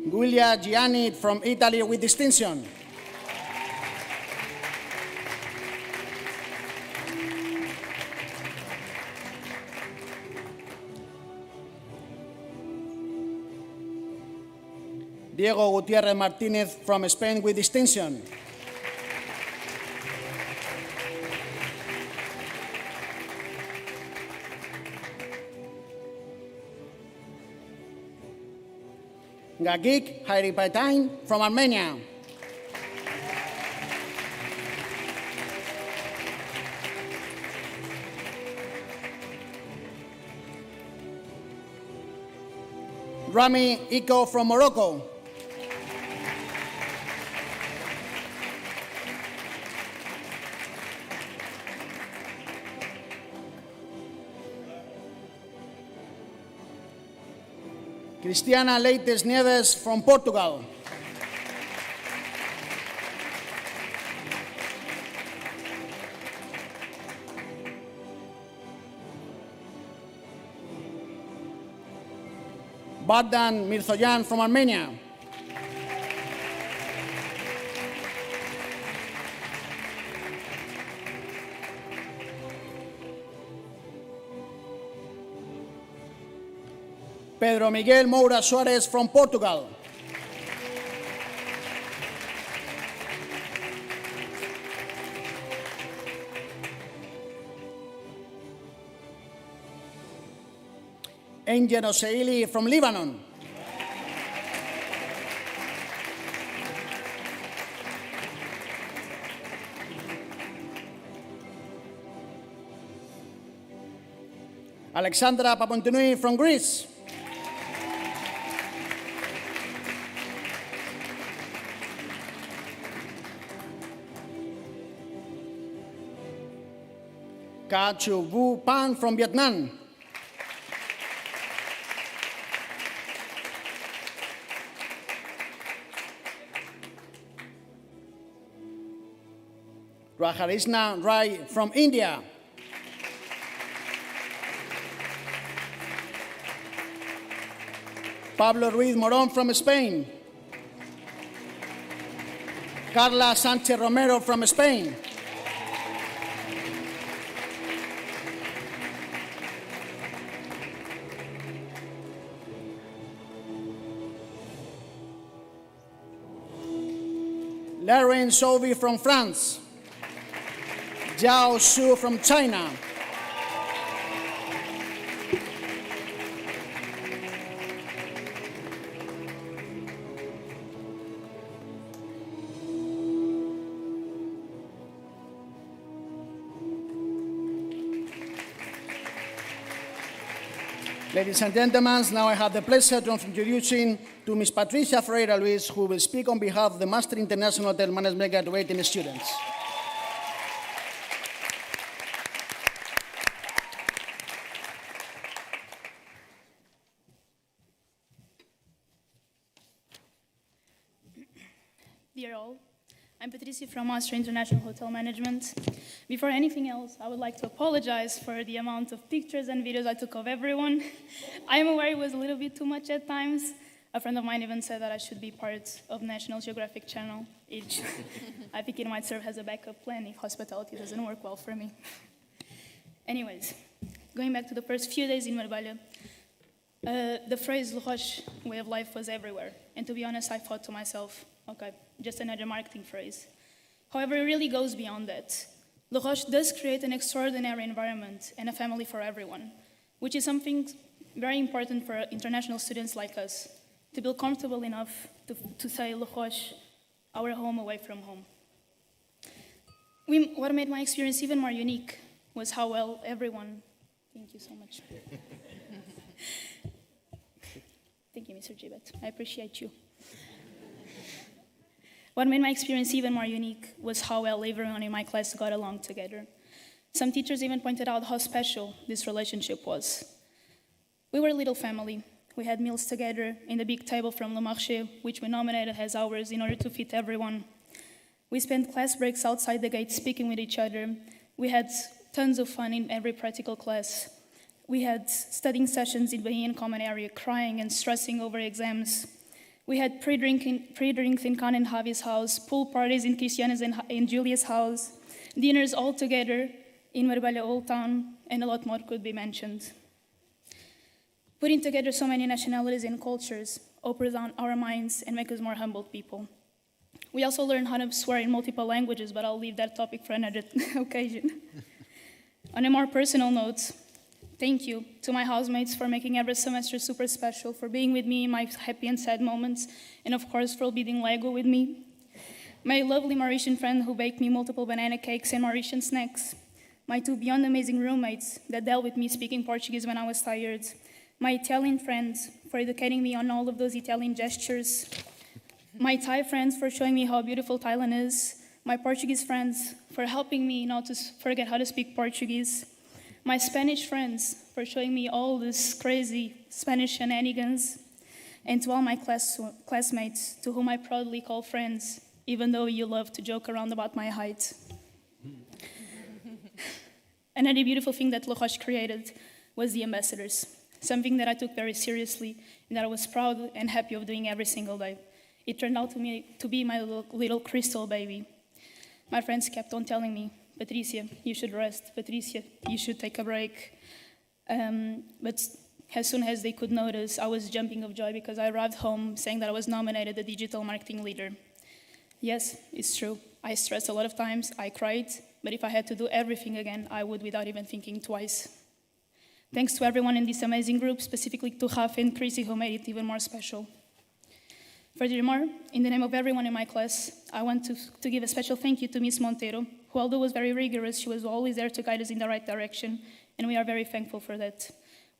Giulia Gianni from Italy with distinction. Diego Gutiérrez Martínez from Spain with distinction. Gagik Hairipatain from Armenia. Rami Iko from Morocco. Cristiana Leites Nieves from Portugal. Bardan Mirzoyan from Armenia. Pedro Miguel Moura Suarez from Portugal. Angel Oseili from Lebanon. Alexandra Papontinui from Greece. Ka Chu Vu Pan from Vietnam. Rajarisna Rai from India. Pablo Ruiz Morón from Spain. Carla Sánchez Romero from Spain. Lorraine Sauvi from France. Zhao Su from China. Ladies and gentlemen, now I have the pleasure of introducing to Ms. Patricia Ferreira Luis, who will speak on behalf of the Master International Hotel Management graduating students. Dear all, I'm Patricia from Master International Hotel Management. Before anything else, I would like to apologize for the amount of pictures and videos I took of everyone. I am aware it was a little bit too much at times. A friend of mine even said that I should be part of National Geographic Channel. I think it might serve as a backup plan if hospitality doesn't work well for me. Anyways, going back to the first few days in Marbella, the phrase Les Roches, way of life, was everywhere. And to be honest, I thought to myself, okay, just another marketing phrase. However, it really goes beyond that. Les Roches does create an extraordinary environment and a family for everyone, which is something very important for international students like us, to feel comfortable enough to say Les Roches, our home away from home. What made my experience even more unique was how well everyone, thank you so much. Thank you, Mr. Gibbet, I appreciate you. What made my experience even more unique was how well everyone in my class got along together. Some teachers even pointed out how special this relationship was. We were a little family. We had meals together in the big table from Le Marché, which we nominated as ours in order to fit everyone. We spent class breaks outside the gate speaking with each other. We had tons of fun in every practical class. We had studying sessions in Bahia common area, crying and stressing over exams. We had pre-drinks in Khan and Javi's house, pool parties in Cristiana's and Julia's house, dinners all together in Marbella Old Town, and a lot more could be mentioned. Putting together so many nationalities and cultures opens our minds and makes us more humble people. We also learn how to swear in multiple languages, but I'll leave that topic for another occasion. On a more personal note, thank you to my housemates for making every semester super special, for being with me in my happy and sad moments, and of course for building Lego with me. My lovely Mauritian friend who baked me multiple banana cakes and Mauritian snacks. My two beyond amazing roommates that dealt with me speaking Portuguese when I was tired. My Italian friends for educating me on all of those Italian gestures. My Thai friends for showing me how beautiful Thailand is. My Portuguese friends for helping me not to forget how to speak Portuguese. My Spanish friends for showing me all this crazy Spanish shenanigans, and to all my classmates, to whom I proudly call friends, even though you love to joke around about my height. Another beautiful thing that Les Roches created was the ambassadors, something that I took very seriously and that I was proud and happy of doing every single day. It turned out to be my little crystal baby. My friends kept on telling me, Patricia, you should rest. Patricia, you should take a break. But as soon as they could notice, I was jumping of joy because I arrived home saying that I was nominated the digital marketing leader. Yes, it's true. I stressed a lot of times, I cried, but if I had to do everything again, I would without even thinking twice. Thanks to everyone in this amazing group, specifically to Raf and Chrissy who made it even more special. Furthermore, in the name of everyone in my class, I want to give a special thank you to Ms. Monteiro, who although was very rigorous, she was always there to guide us in the right direction, and we are very thankful for that.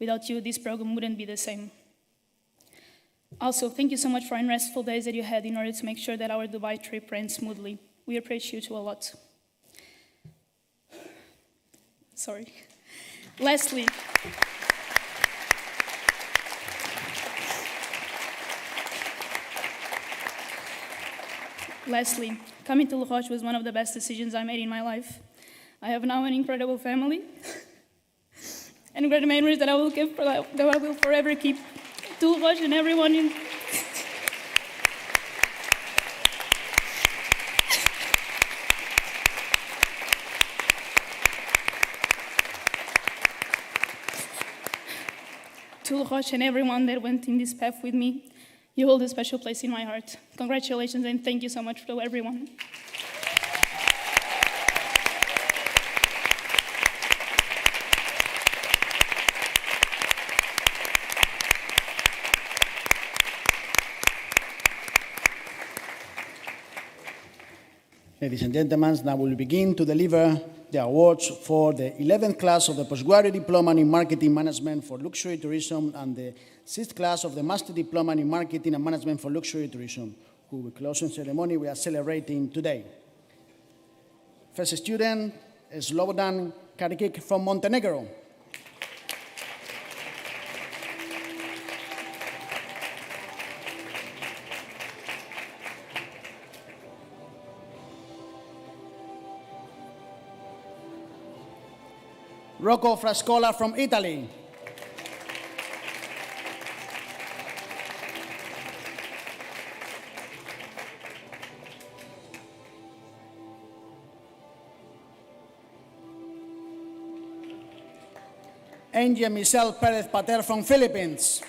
Without you, this program wouldn't be the same. Also, thank you so much for unrestful days that you had in order to make sure that our Dubai trip ran smoothly. We appreciate you a lot. Sorry. Lastly, coming to Les Roches was one of the best decisions I made in my life. I have now an incredible family and great memories that I will forever keep to Les Roches and everyone in. To Les Roches and everyone that went in this path with me, you hold a special place in my heart. Congratulations and thank you so much to everyone. Ladies and gentlemen, now we'll begin to deliver the awards for the 11th class of the Postgraduate Diploma in Marketing Management for Luxury Tourism and the 6th class of the Master Diploma in Marketing and Management for Luxury Tourism, whose closing ceremony we are celebrating today. First student is Slobodan Karikic from Montenegro. Rocco Frascola from Italy. Angel Michelle Perez Pater from Philippines.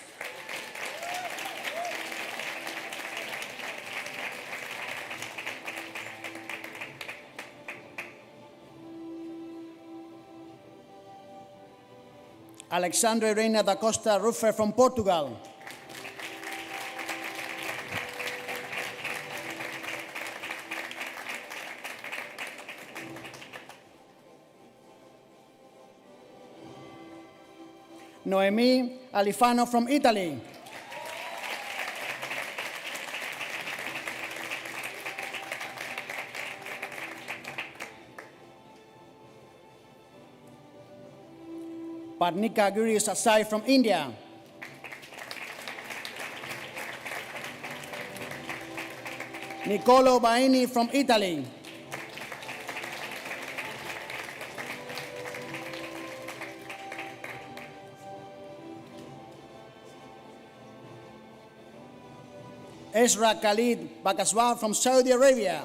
Alexandre Reina da Costa Ruffer from Portugal. Noemi Alifano from Italy. Parnika Guri Sasai from India. Nicolo Baini from Italy. Ezra Khalid Bakaswar from Saudi Arabia.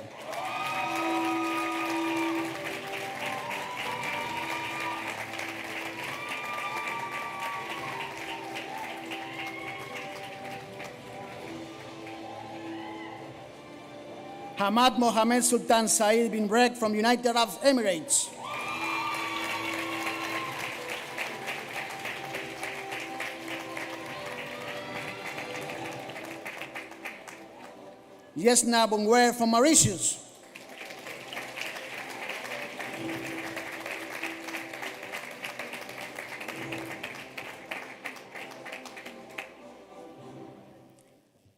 Hamad Mohammed Sultan Saeed bin Rek from United Arab Emirates. Yesna Bungwer from Mauritius.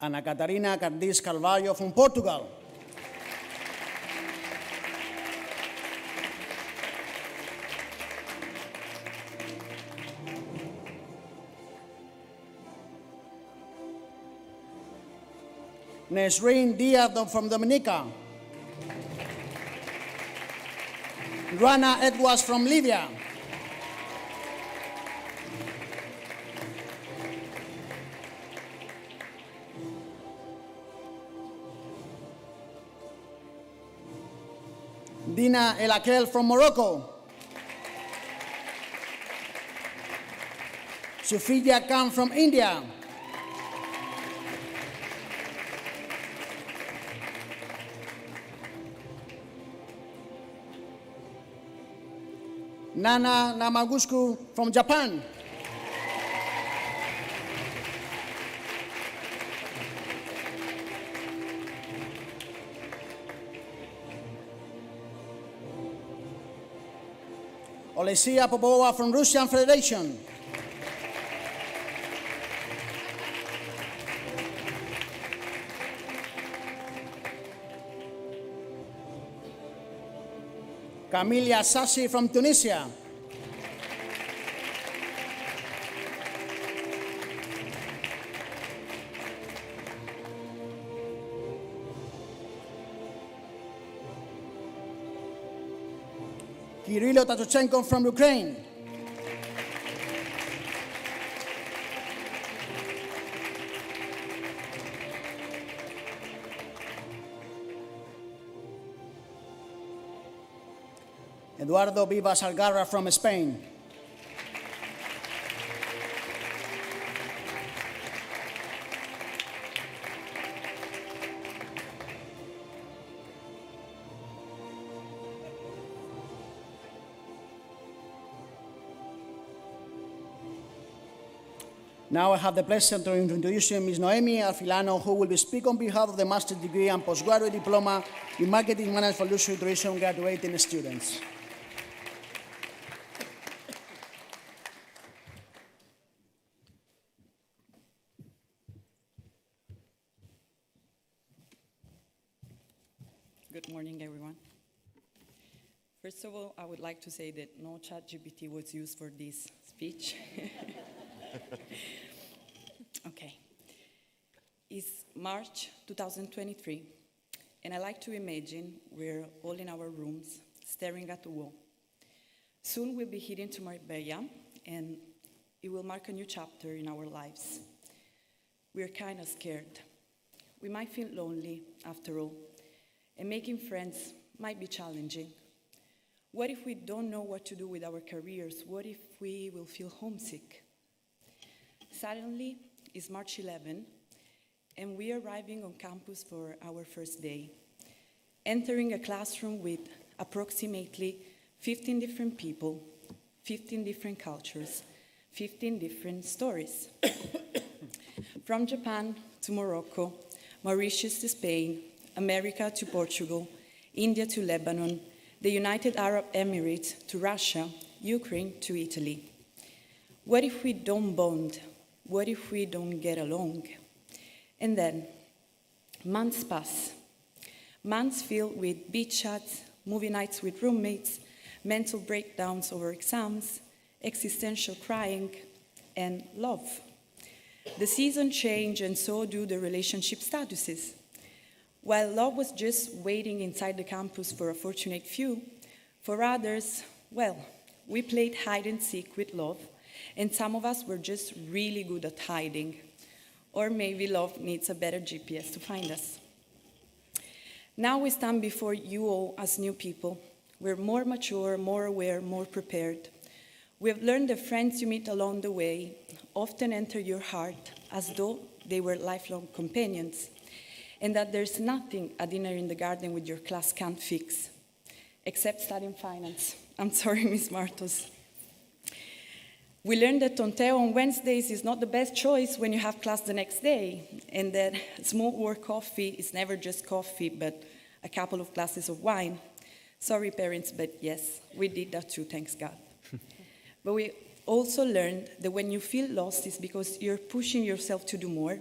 Ana Catarina Cardis Carvalho from Portugal. Nesreen Diaz from Dominica. Rana Edwards from Libya. Dina El Akel from Morocco. Sufia Khan from India. Nana Namagusku from Japan. Olesia Popova from Russian Federation. Camilla Sassi from Tunisia. Kirilo Tatochenko from Ukraine. Eduardo Vivas Algarra from Spain. Now I have the pleasure to introduce Ms. Noemi Alfilano, who will speak on behalf of the Master's Degree and Postgraduate Diploma in Marketing Management for Luxury Tourism graduating students. Good morning, everyone. First of all, I would like to say that no ChatGPT was used for this speech. Okay. It's March 2023, and I like to imagine we're all in our rooms staring at the wall. Soon we'll be heading to Marbella, and it will mark a new chapter in our lives. We're kind of scared. We might feel lonely, after all, and making friends might be challenging. What if we don't know what to do with our careers? What if we will feel homesick? Suddenly, it's March 11, and we're arriving on campus for our first day, entering a classroom with approximately 15 different people, 15 different cultures, 15 different stories. From Japan to Morocco, Mauritius to Spain, America to Portugal, India to Lebanon, the United Arab Emirates to Russia, Ukraine to Italy. What if we don't bond? What if we don't get along? And then, months pass. Months filled with beach chats, movie nights with roommates, mental breakdowns over exams, existential crying, and love. The seasons change, and so do the relationship statuses. While love was just waiting inside the campus for a fortunate few, for others, well, we played hide and seek with love, and some of us were just really good at hiding. Or maybe love needs a better GPS to find us. Now we stand before you all as new people. We're more mature, more aware, more prepared. We have learned the friends you meet along the way often enter your heart as though they were lifelong companions, and that there's nothing a dinner in the garden with your class can't fix, except studying finance. I'm sorry, Ms. Martos. We learned that tonteo on Wednesdays is not the best choice when you have class the next day, and that small work coffee is never just coffee, but a couple of glasses of wine. Sorry, parents, but yes, we did that too, thanks God. But we also learned that when you feel lost, it's because you're pushing yourself to do more,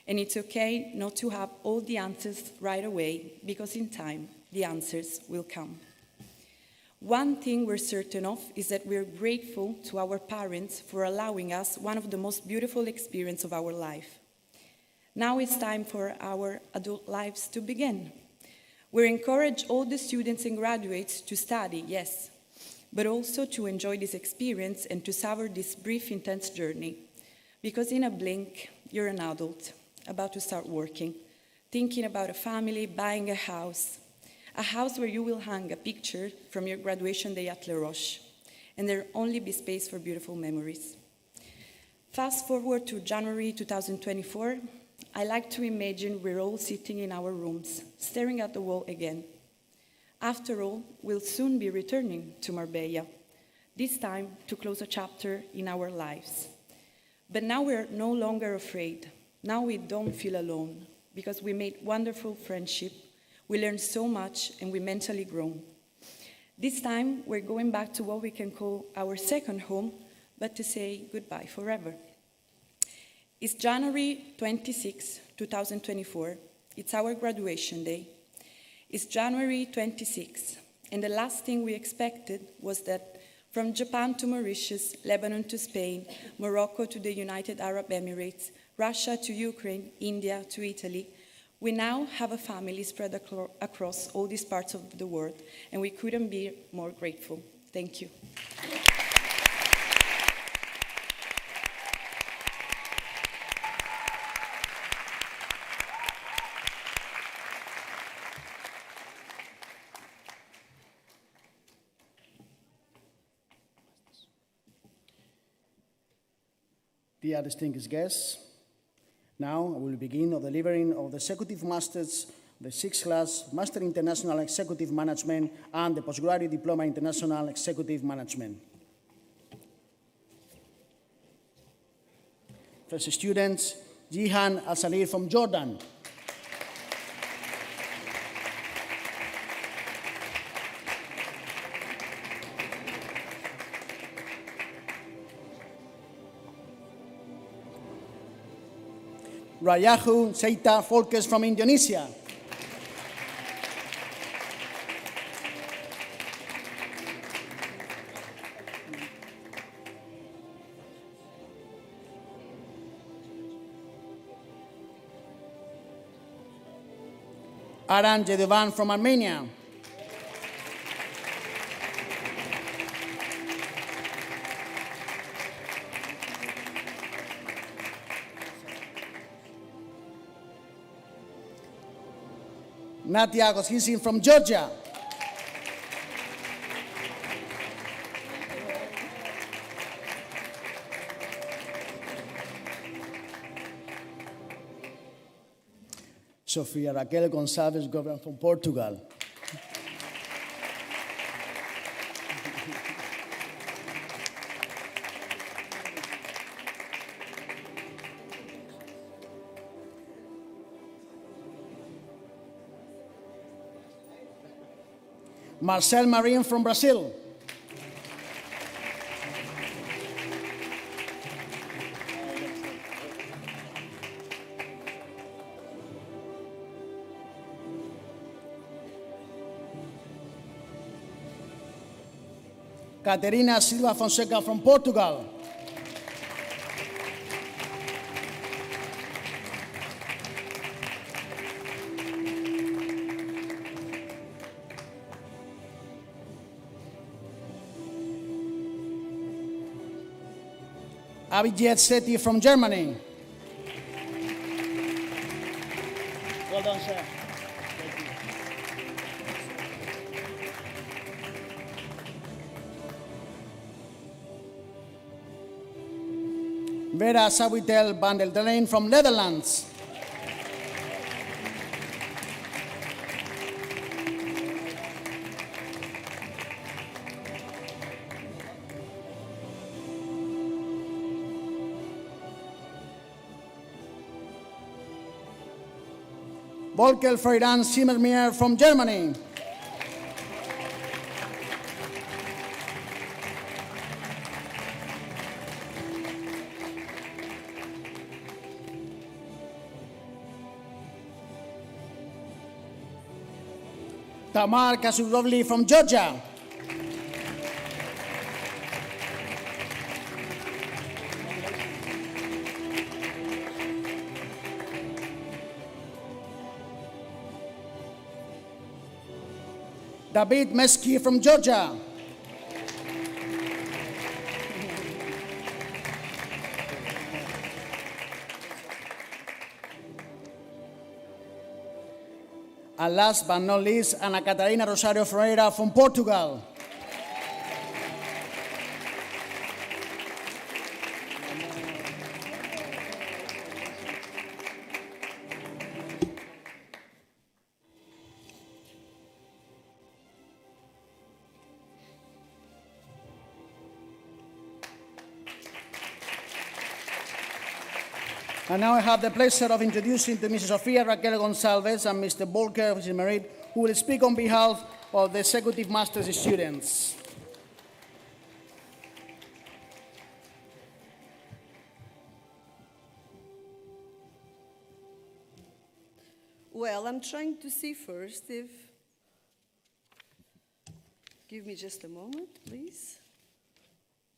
and it's okay not to have all the answers right away, because in time, the answers will come. One thing we're certain of is that we're grateful to our parents for allowing us one of the most beautiful experiences of our life. Now it's time for our adult lives to begin. We encourage all the students and graduates to study, yes, but also to enjoy this experience and to savor this brief, intense journey. Because in a blink, you're an adult, about to start working, thinking about a family, buying a house where you will hang a picture from your graduation day at Les Roches, and there'll only be space for beautiful memories. Fast forward to January 2024, I like to imagine we're all sitting in our rooms, staring at the wall again. After all, we'll soon be returning to Marbella, this time to close a chapter in our lives. But now we're no longer afraid. Now we don't feel alone, because we made wonderful friendship, we learned so much, and we mentally grown. This time, we're going back to what we can call our second home, but to say goodbye forever. It's January 26, 2024. It's our graduation day. It's January 26, and the last thing we expected was that from Japan to Mauritius, Lebanon to Spain, Morocco to the United Arab Emirates, Russia to Ukraine, India to Italy, we now have a family spread across all these parts of the world, and we couldn't be more grateful. Thank you. Dear distinguished guests, now I will begin the delivering of the Executive Masters, the 6th class Master International Executive Management and the Postgraduate Diploma International Executive Management. First students, Jihan Al-Salir from Jordan. Rayahu Seita Folkes from Indonesia. Aran Yedovan from Armenia. Natia Goshisin from Georgia. Sofia Raquel Gonçalves Govern from Portugal. Marcel Marin from Brazil. Caterina Silva Fonseca from Portugal. Abhijit Sethi from Germany. Well done, sir. Vera Sawitel van der Delaine from Netherlands. Volker Freidan Zimmermeer from Germany. Tamar Kasurovli from Georgia. David Meski from Georgia. And last but not least, Ana Catarina Rosario Ferreira from Portugal. And now I have the pleasure of introducing to Mrs. Sofia Raquel Gonçalves and Mr. Volker Zimmermeer, who will speak on behalf of the Executive Master's students. Well, I'm trying to see first if... Give me just a moment, please.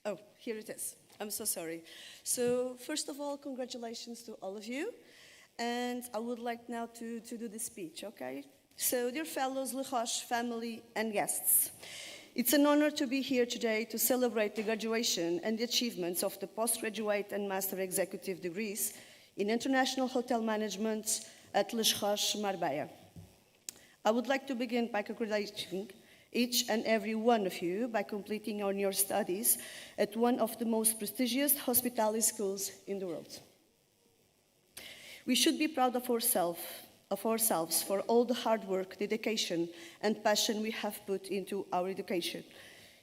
Oh, here it is. I'm so sorry. So first of all, congratulations to all of you. And I would like now to do the speech, okay? So dear fellows, Les Roches family and guests, it's an honor to be here today to celebrate the graduation and the achievements of the postgraduate and master executive degrees in international hotel management at Les Roches Marbella. I would like to begin by congratulating each and every one of you by completing on your studies at one of the most prestigious hospitality schools in the world. We should be proud of ourselves for all the hard work, dedication, and passion we have put into our education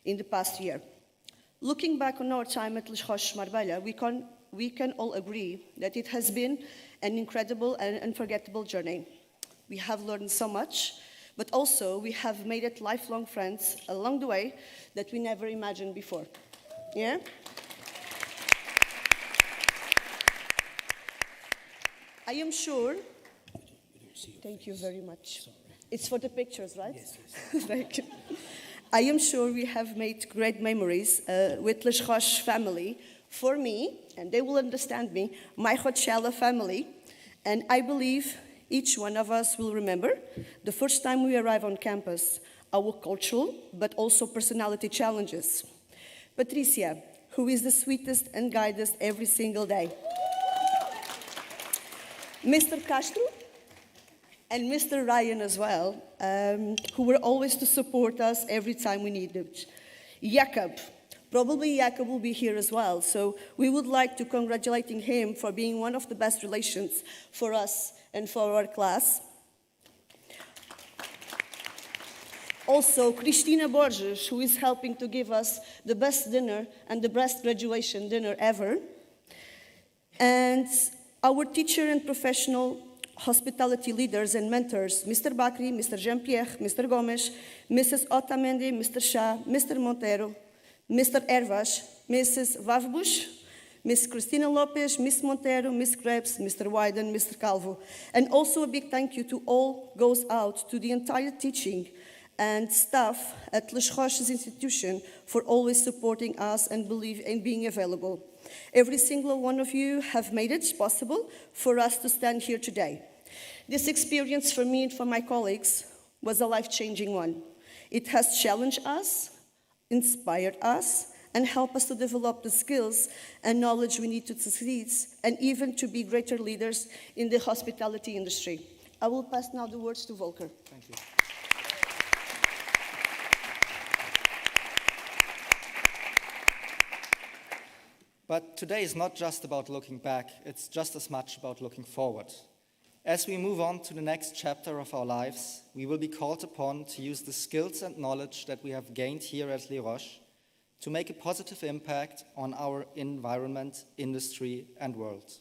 in the past year. Looking back on our time at Les Roches Marbella, we can all agree that it has been an incredible and unforgettable journey. We have learned so much, but also we have made it lifelong friends along the way that we never imagined before. Yeah? I am sure, thank you very much. It's for the pictures, right? Yes. Thank you. I am sure we have made great memories with Les Roches family. For me, and they will understand me, my Rochella family, and I believe Each one of us will remember the first time we arrive on campus, our cultural but also personality challenges. Patricia, who is the sweetest and guides us every single day. Mr. Castro and Mr. Ryan as well, who were always to support us every time we needed. Jakob, probably Jakob will be here as well, so we would like to congratulate him for being one of the best relations for us and for our class. Also, Cristina Borges, who is helping to give us the best dinner and the best graduation dinner ever. And our teacher and professional hospitality leaders and mentors, Mr. Bakri, Mr. Jean-Pierre, Mr. Gomes, Mrs. Otamendi, Mr. Shah, Mr. Montero, Mr. Ervas, Mrs. Vavbush, Ms. Cristina Lopez, Ms. Montero, Ms. Krebs, Mr. Wyden, Mr. Calvo. And also a big thank you to all goes out to the entire teaching and staff at Les Roches institution for always supporting us and being available. Every single one of you have made it possible for us to stand here today. This experience for me and for my colleagues was a life-changing one. It has challenged us, inspired us, and helped us to develop the skills and knowledge we need to succeed and even to be greater leaders in the hospitality industry. I will pass now the words to Volker. Thank you. But today is not just about looking back, it's just as much about looking forward. As we move on to the next chapter of our lives, we will be called upon to use the skills and knowledge that we have gained here at Les Roches to make a positive impact on our environment, industry, and world.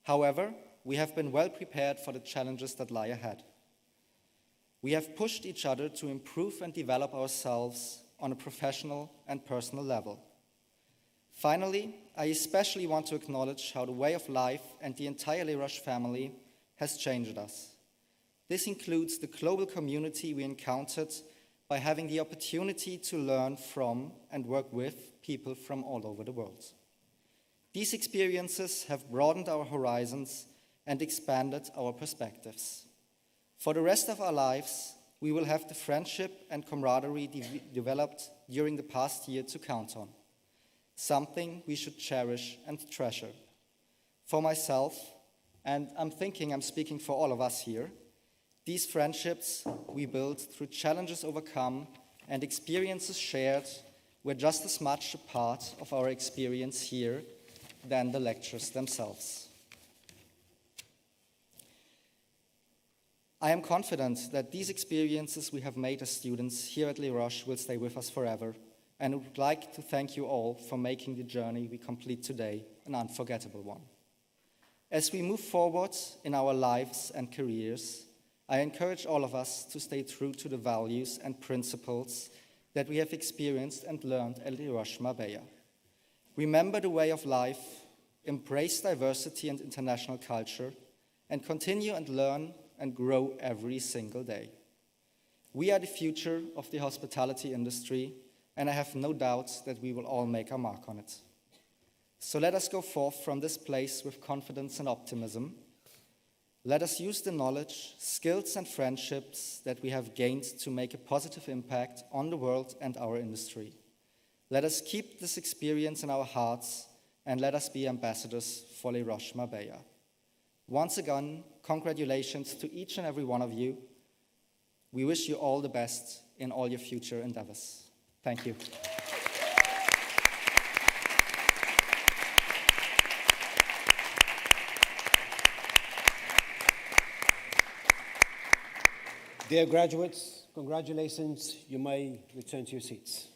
However, we have been well prepared for the challenges that lie ahead. We have pushed each other to improve and develop ourselves on a professional and personal level. Finally, I especially want to acknowledge how the way of life and the entire Les Roches family has changed us. This includes the global community we encountered by having the opportunity to learn from and work with people from all over the world. These experiences have broadened our horizons and expanded our perspectives. For the rest of our lives, we will have the friendship and camaraderie developed during the past year to count on. Something we should cherish and treasure. For myself, and I'm thinking I'm speaking for all of us here, these friendships we built through challenges overcome and experiences shared were just as much a part of our experience here than the lectures themselves. I am confident that these experiences we have made as students here at Les Roches will stay with us forever, and I would like to thank you all for making the journey we complete today an unforgettable one. As we move forward in our lives and careers, I encourage all of us to stay true to the values and principles that we have experienced and learned at Les Roches Marbella. Remember the way of life, embrace diversity and international culture, and continue and learn and grow every single day. We are the future of the hospitality industry, and I have no doubts that we will all make our mark on it. So let us go forth from this place with confidence and optimism. Let us use the knowledge, skills, and friendships that we have gained to make a positive impact on the world and our industry. Let us keep this experience in our hearts, and let us be ambassadors for Les Roches Marbella. Once again, congratulations to each and every one of you. We wish you all the best in all your future endeavors. Thank you. Dear graduates, congratulations. You may return to your seats.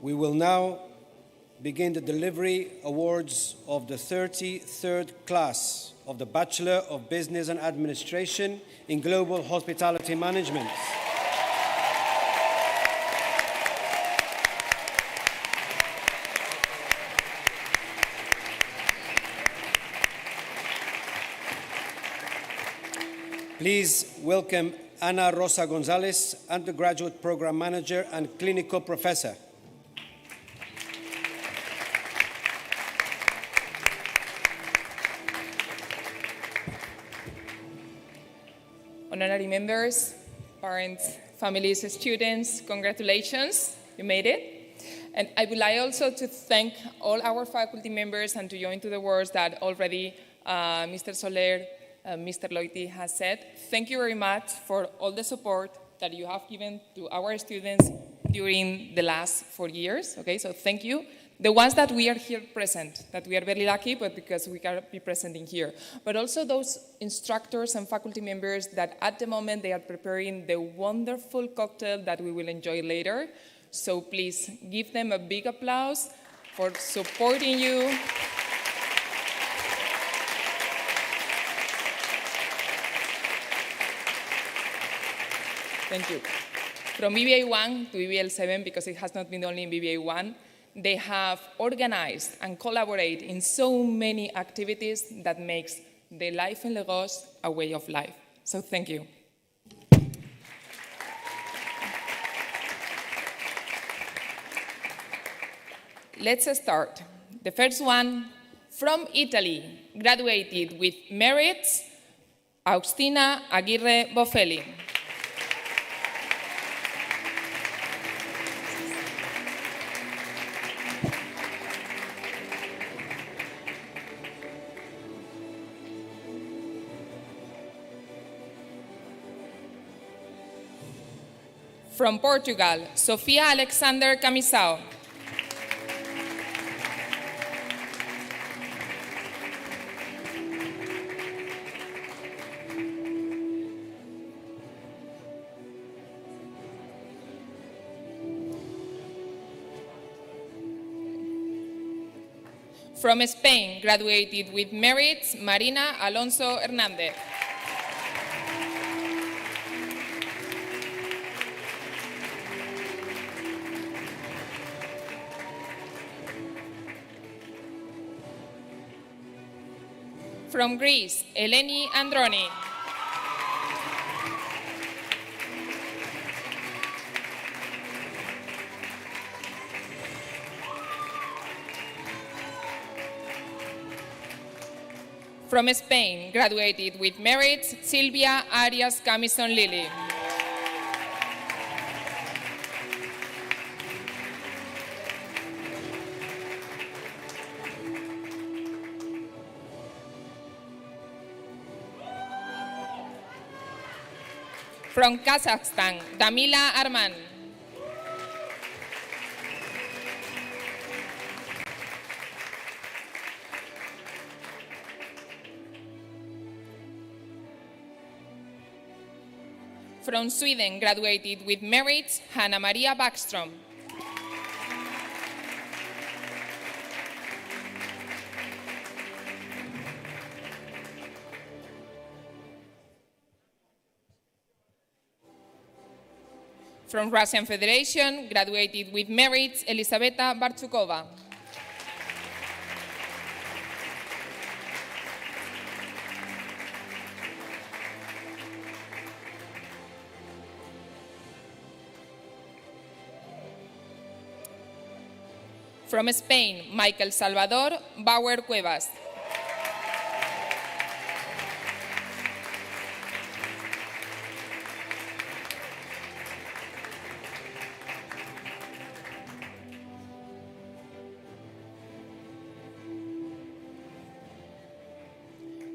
We will now begin the delivery awards of the 33rd class of the Bachelor of Business and Administration in Global Hospitality Management. Please welcome Ana Rosa Gonzalez, Undergraduate Program Manager and Clinical Professor. Honorary members, parents, families, students, congratulations, you made it. And I would like also to thank all our faculty members and to join to the words that already Mr. Soler, Mr. Loiti has said. Thank you very much for all the support that you have given to our students during the last 4 years. Okay, so thank you. The ones that we are here present, that we are very lucky, but because we can be present in here. But also those instructors and faculty members that at the moment they are preparing the wonderful cocktail that we will enjoy later. So please give them a big applause for supporting you. Thank you. From BBA 1 to BBL 7, because it has not been only in BBA 1, they have organized and collaborate in so many activities that makes the life in Les Roches a way of life. So thank you. Let's start. The first one, from Italy, graduated with merits, Agustina Aguirre Bofelli. From Portugal, Sofia Alexander Camisao. From Spain, graduated with merits, Marina Alonso Hernández. From Greece, Eleni Androni. From Spain, graduated with merits, Silvia Arias Camison Lili. From Kazakhstan, Damila Arman. From Sweden, graduated with merits, Hanna Maria Backstrom. From Russian Federation, graduated with merits, Elisaveta Barchukova. From Spain, Michael Salvador Bauer Cuevas.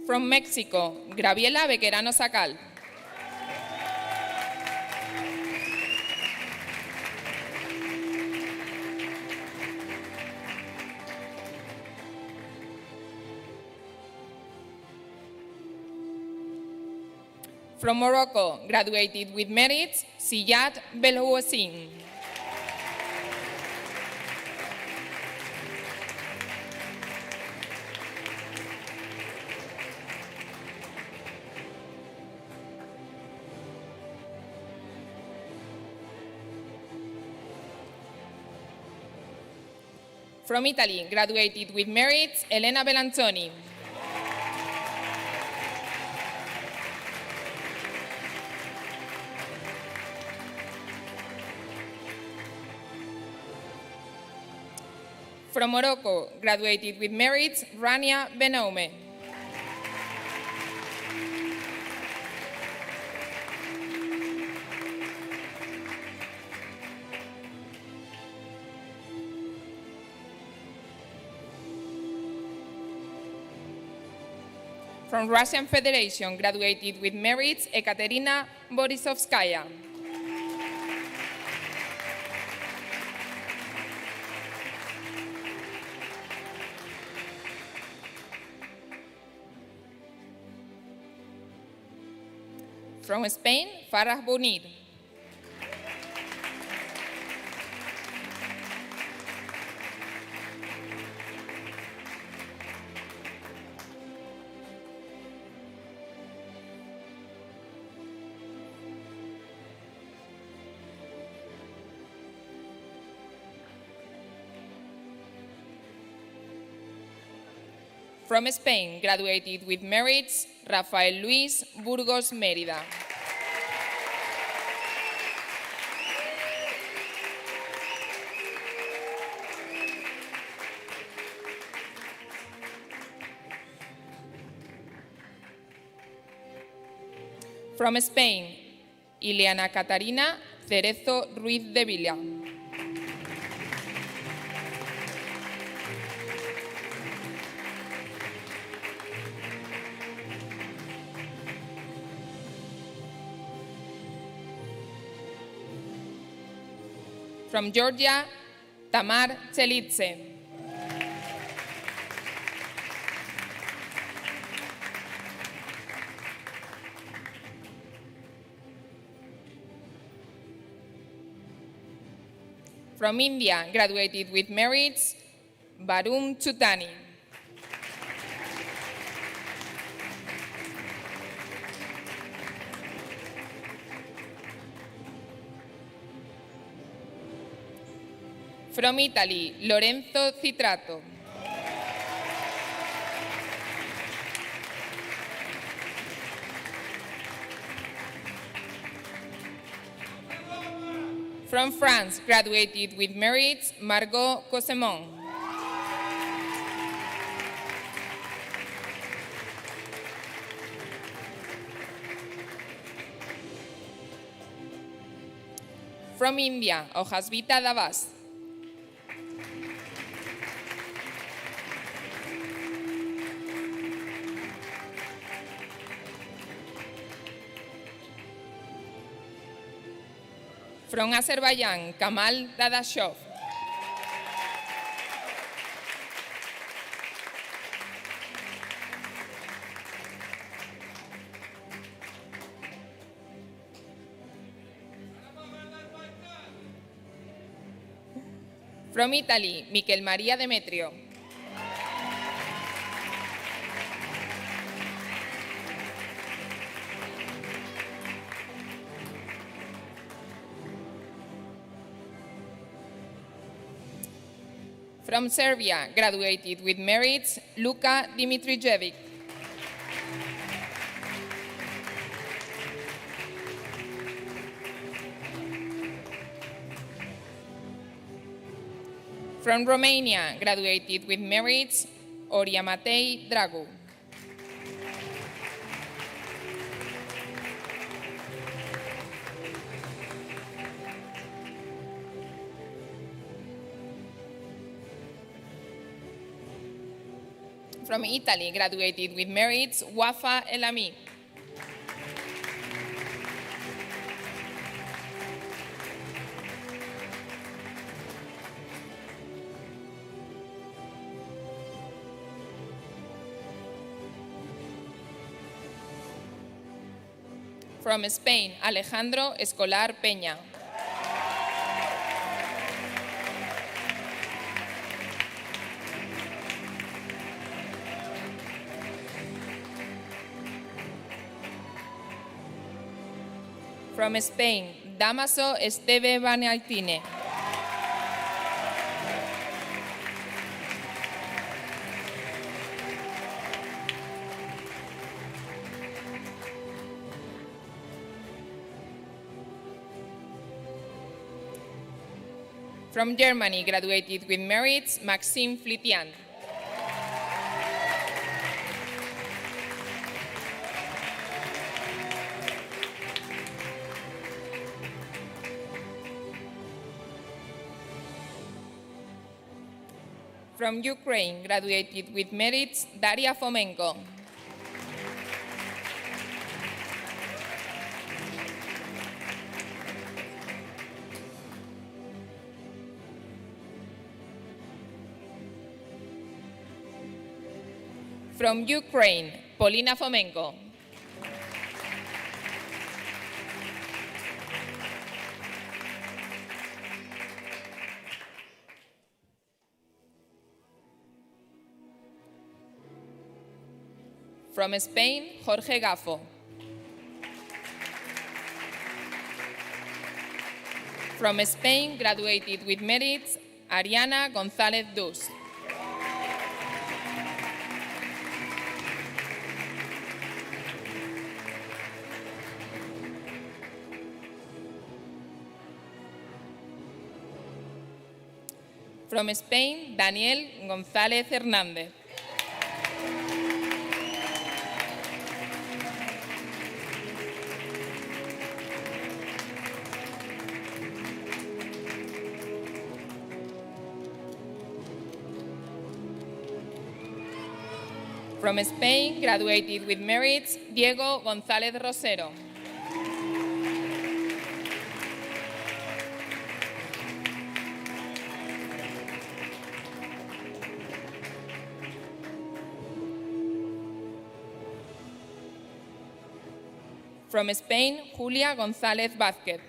From Mexico, Graviela Bequerano Sacal. From Morocco, graduated with merits, Siyad Belhouassine. From Italy, graduated with merit, Elena Bellantoni. From Morocco, graduated with merit, Rania Benoume. From Russian Federation, graduated with merit, Ekaterina Borisovskaya. From Spain, Farah Bonid. From Spain, graduated with merits, Rafael Luis Burgos Mérida. From Spain, Ileana Catarina Cerezo Ruiz de Villa. From Georgia, Tamar Chelidze. From India, graduated with merits, Varun Chutani. From Italy, Lorenzo Citrato. From France, graduated with merits, Margot Cosemon. From India, Ojasvita Davas. From Azerbaijan, Kamal Dadashov. From Italy, Miquel Maria Demetrio. From Serbia, graduated with merits, Luka Dimitrijevic. From Romania, graduated with merits, Oria Matei Dragu. From Italy, graduated with merits, Wafa Elami. From Spain, Alejandro Escolar Peña. From Spain, Damaso Esteve Banaltine. From Germany, graduated with merits, Maxime Flitian. From Ukraine, graduated with merits, Daria Fomenko. From Ukraine, Polina Fomenko. From Spain, Jorge Gafo. From Spain, graduated with merits, Ariana González Dus. From Spain, Daniel González Hernández. From Spain, graduated with merits, Diego González Rosero. From Spain, Julia González Vázquez.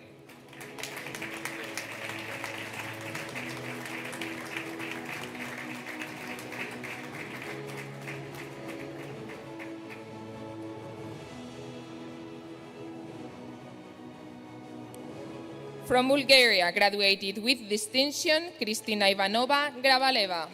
From Bulgaria, graduated with distinction, Kristina Ivanova Gravaleva.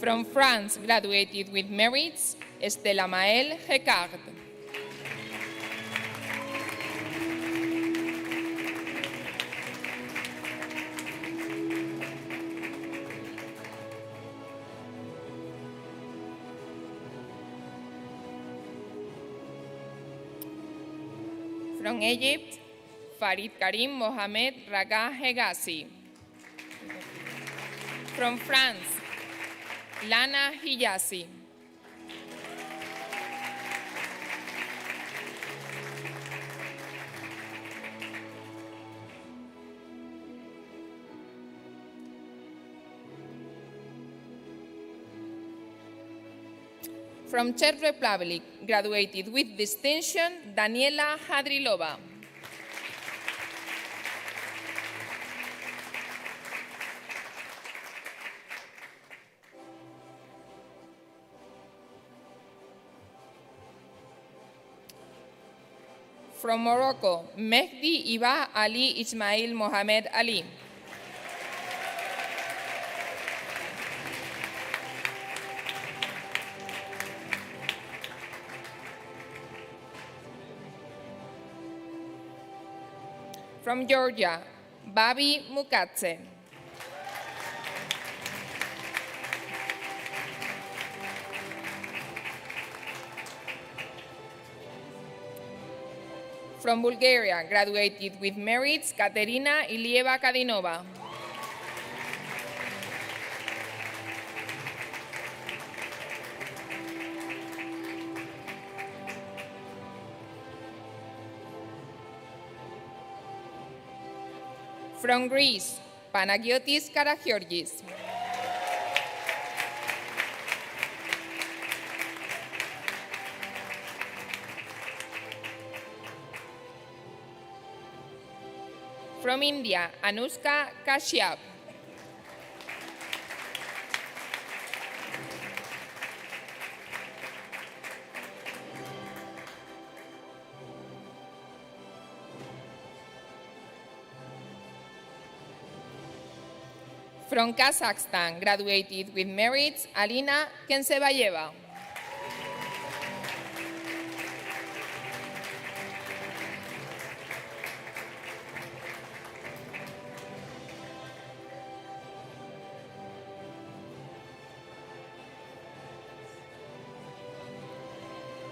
From France, graduated with merits, Estela Maëlle Hecard. From Egypt, Farid Karim Mohamed Raga Hegazi. From France, Lana Hijazi. From Czech Republic, graduated with distinction, Daniela Hadrilova. From Morocco, Mehdi Iba Ali Ismail Mohamed Ali. From Georgia, Babi Mukatse. From Bulgaria, graduated with merits, Katerina Ilieva Kadinova. From Greece, Panagiotis Karagiorgis. From India, Anushka Kashyap. From Kazakhstan, graduated with merits, Alina Kensebayeva.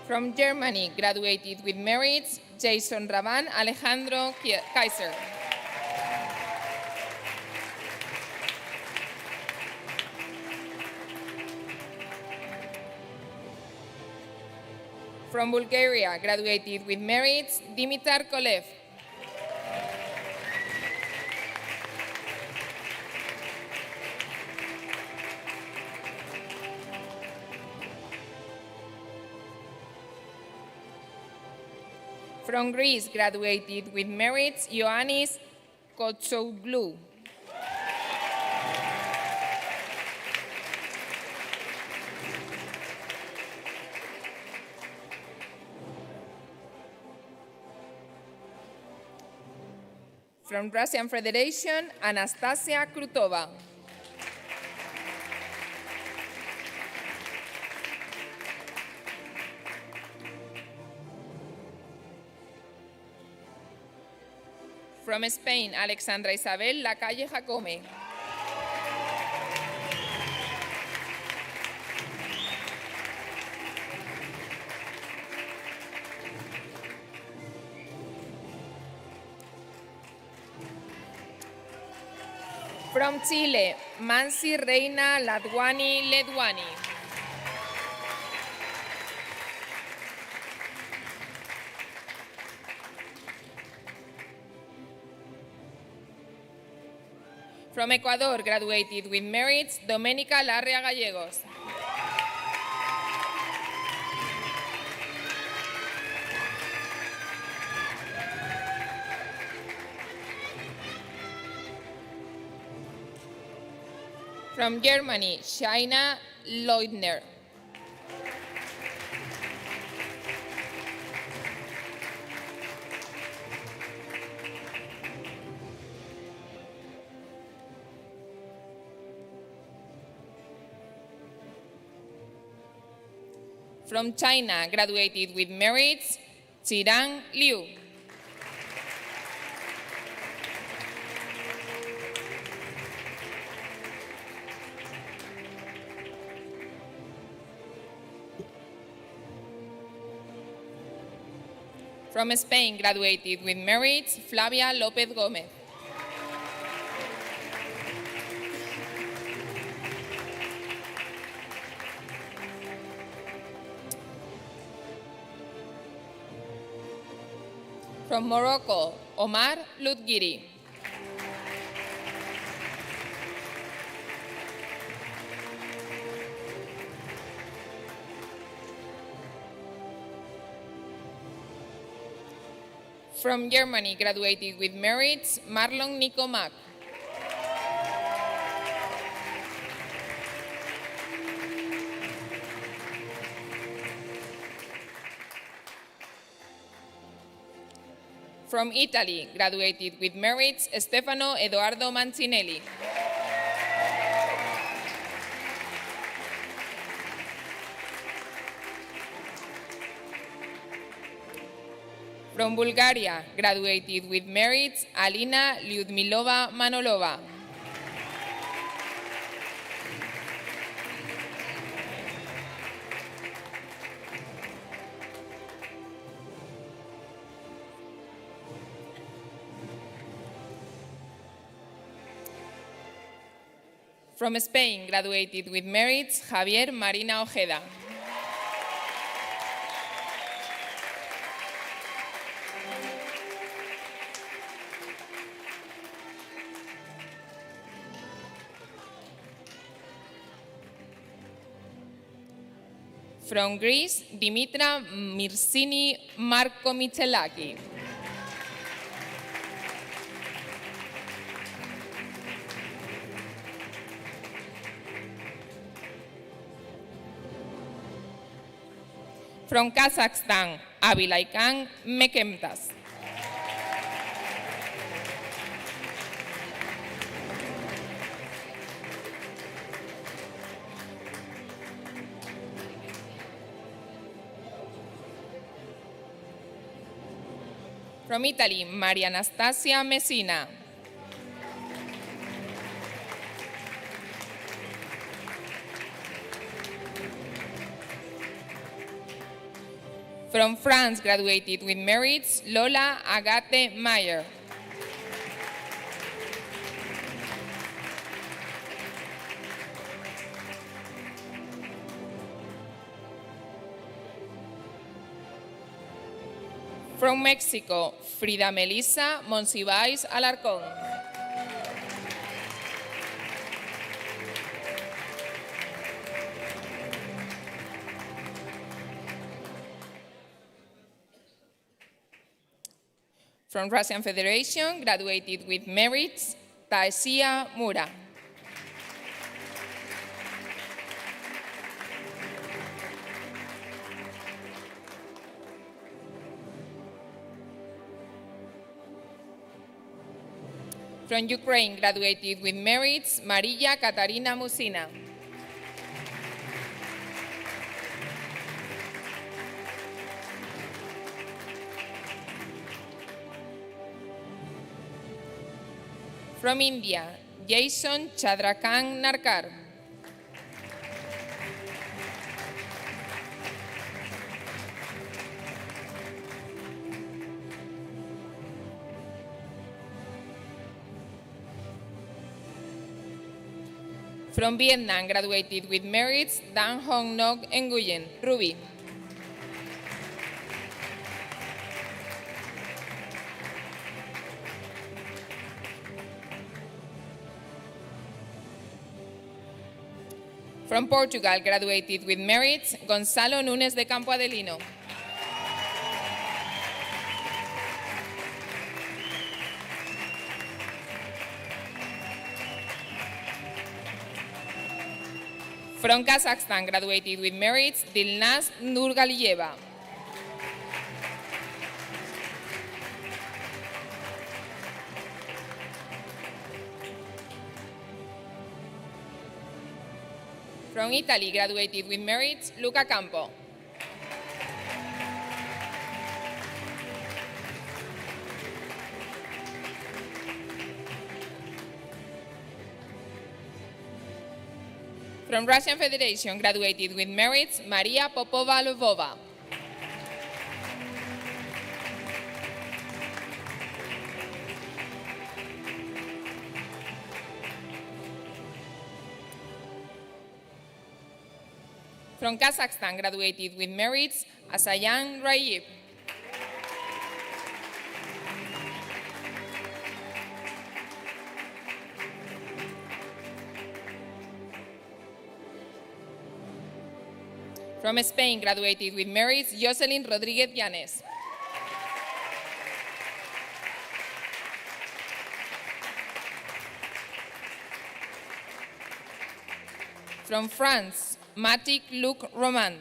From Germany, graduated with merits, Jason Raban Alejandro Kaiser. From Bulgaria, graduated with merits, Dimitar Kolev. From Greece, graduated with merits, Ioannis Kotsoglou. From Russian Federation, Anastasia Krutova. From Spain, Alexandra Isabel Lacalle Jacome. From Chile, Mansi Reina Ladwani Ledwani. From Ecuador, graduated with merits, Domenica Larrea Gallegos. From Germany, Shaina Leutner. From China, graduated with merits, Qirang Liu. From Spain, graduated with merits, Flavia López Gómez. From Morocco, Omar Ludgiri. From Germany, graduated with merits, Marlon Nikomak. From Italy, graduated with merits, Stefano Edoardo Mancinelli. From Bulgaria, graduated with merits, Alina Lyudmilova Manolova. From Spain, graduated with merits, Javier Marina Ojeda. From Greece, Dimitra Mirsini Marko Michelaki. From Kazakhstan, Abilaikan Mekemtas. From Italy, Maria Anastasia Messina. From France, graduated with merits, Lola Agate Mayer. From Mexico, Frida Melissa Monsiváis Alarcón. From Russian Federation, graduated with merits, Taesia Mura. From Ukraine, graduated with merits, Maria Katarina Musina. From India, Jason Chandrakant Narkar. From Vietnam, graduated with merits, Dan Hong Ngoc Nguyen, Ruby. From Portugal, graduated with merits, Gonzalo Nunes de Campo Adelino. From Kazakhstan, graduated with merits, Dilnaz Nurgaliyeva. From Italy, graduated with merits, Luca Campo. From Russian Federation, graduated with merits, Maria Popova-Lvova. From Kazakhstan, graduated with merits, Asayan Rayev. From Spain, graduated with merits, Jocelyn Rodriguez Llanes. From France, Matic Luc Roman.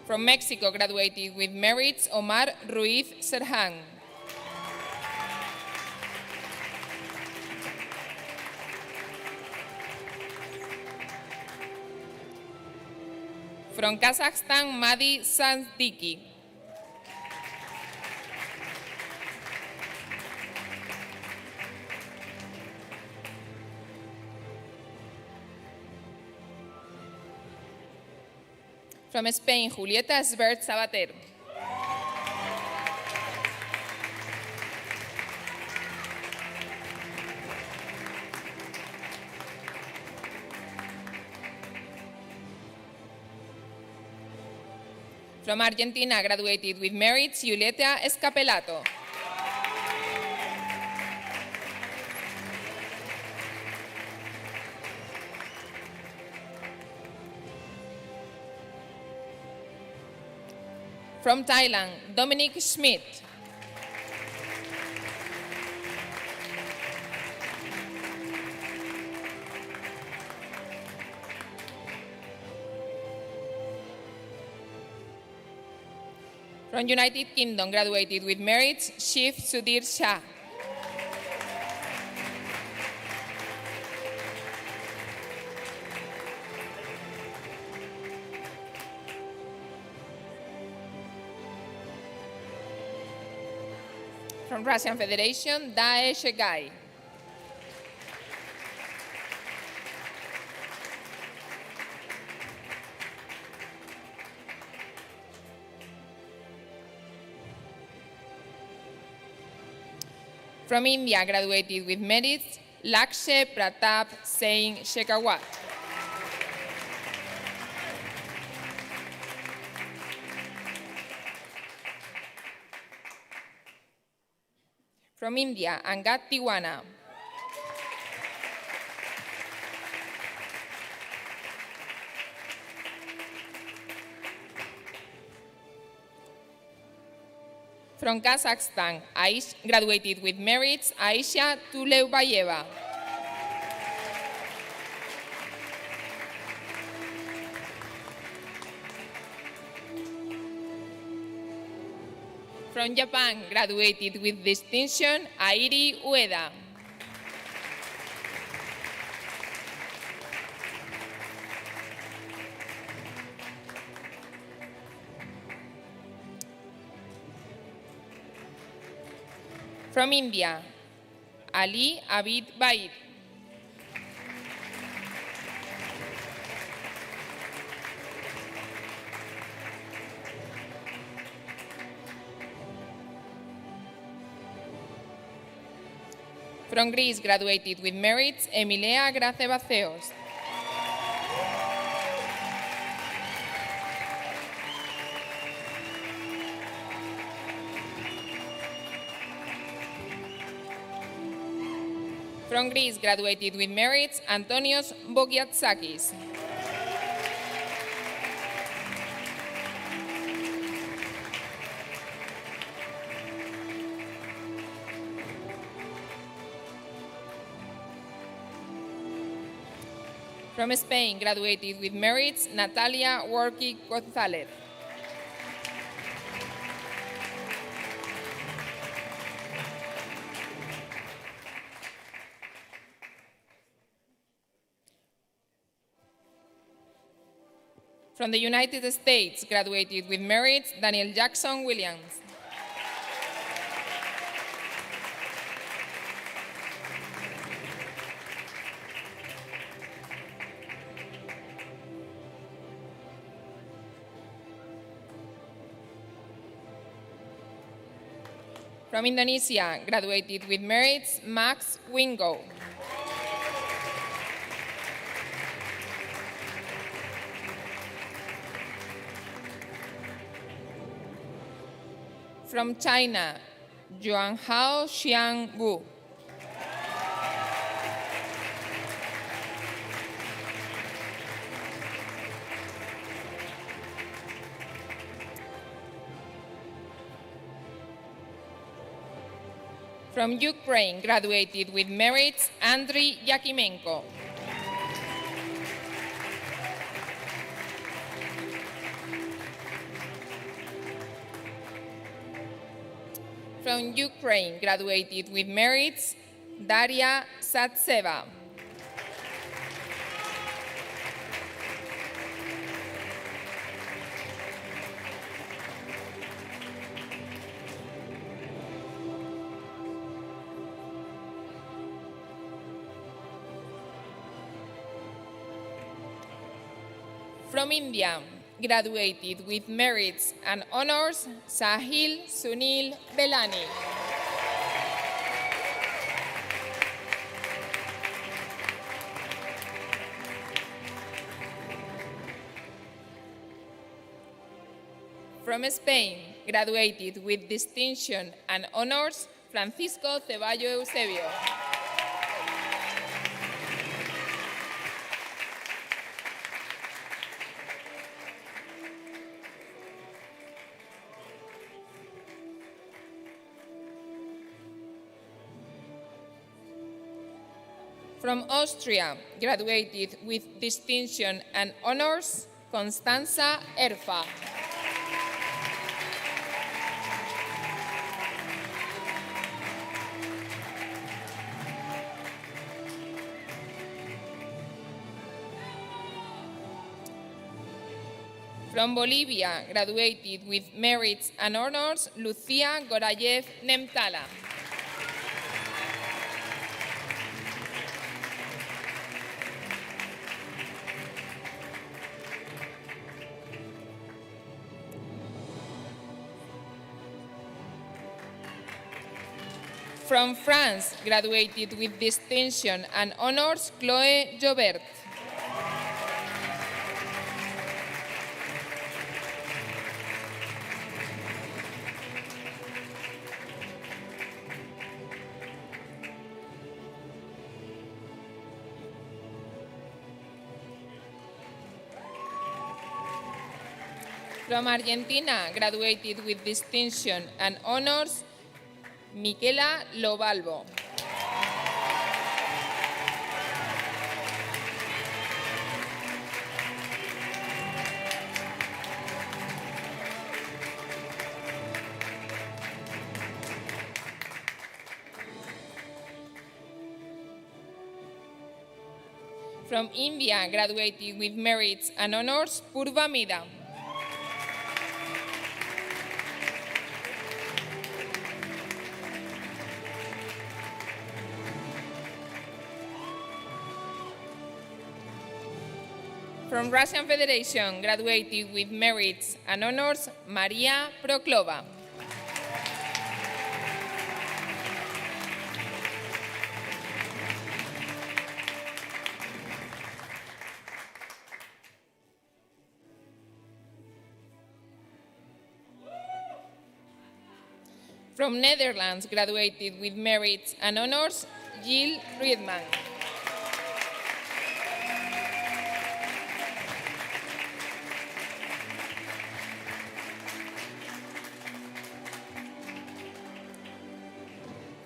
From Mexico, graduated with merits, Omar Ruiz Serhan. From Kazakhstan, Madi Sandiki. From Spain, Julieta Svert Sabater. From Argentina, graduated with merits, Julieta Escapelato. From Thailand, Dominic Schmidt. From United Kingdom, graduated with merits, Shiv Sudhir Shah. From Russian Federation, Dae Shegai. From India, graduated with merits, Lakshay Pratap Singh Shekhawat. From India, Angat Tiwana. From Kazakhstan, graduated with merits, Aisha Tuleubayeva. From Japan, graduated with distinction, Airi Ueda. From India, Ali Abid Baid. From Greece, graduated with merits, Emilia Gracebaceos. From Greece, graduated with merits, Antonios Bogiatsakis. From Spain, graduated with merits, Natalia Worky Gonzalez. From the United States, graduated with merits, Daniel Jackson Williams. From Indonesia, graduated with merits, Max Wingo. From China, Yuanhao Xiang Wu. From Ukraine, graduated with merits, Andriy Yakimenko. From Ukraine, graduated with merits, Daria Satseva. From India, graduated with merits and honors, Sahil Sunil Belani. From Spain, graduated with distinction and honors, Francisco Ceballo Eusebio. From Austria, graduated with distinction and honors, Constanza Erfa. From Bolivia, graduated with merits and honors, Lucia Gorayev Nemtala. From France, graduated with distinction and honors, Chloé Jobert. From Argentina, graduated with distinction and honors, Miquela Lobalbo. From India, graduated with merits and honors, Purva Mida. From Russian Federation, graduated with merits and honors, Maria Proklova. From Netherlands, graduated with merits and honors, Jill Riedman.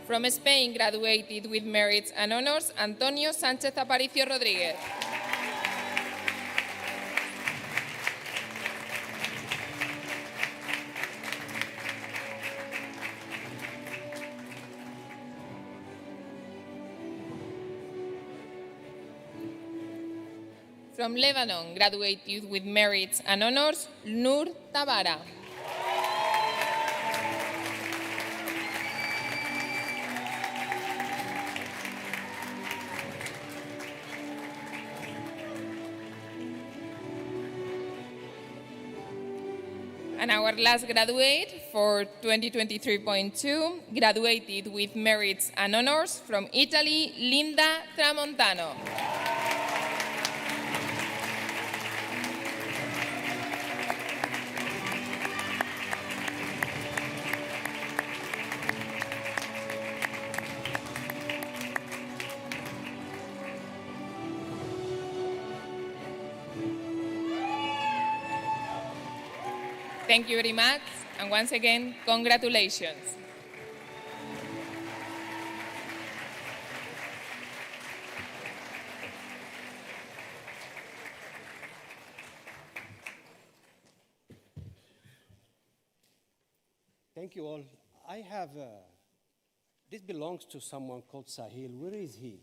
From Spain, graduated with merits and honors, Antonio Sánchez Aparicio Rodríguez. From Lebanon, graduated with merits and honors, Nur Tabara. And our last graduate for 2023.2, graduated with merits and honors from Italy, Linda Tramontano. Thank you very much, and once again, congratulations. Thank you all. I have, this belongs to someone called Sahil. Where is he?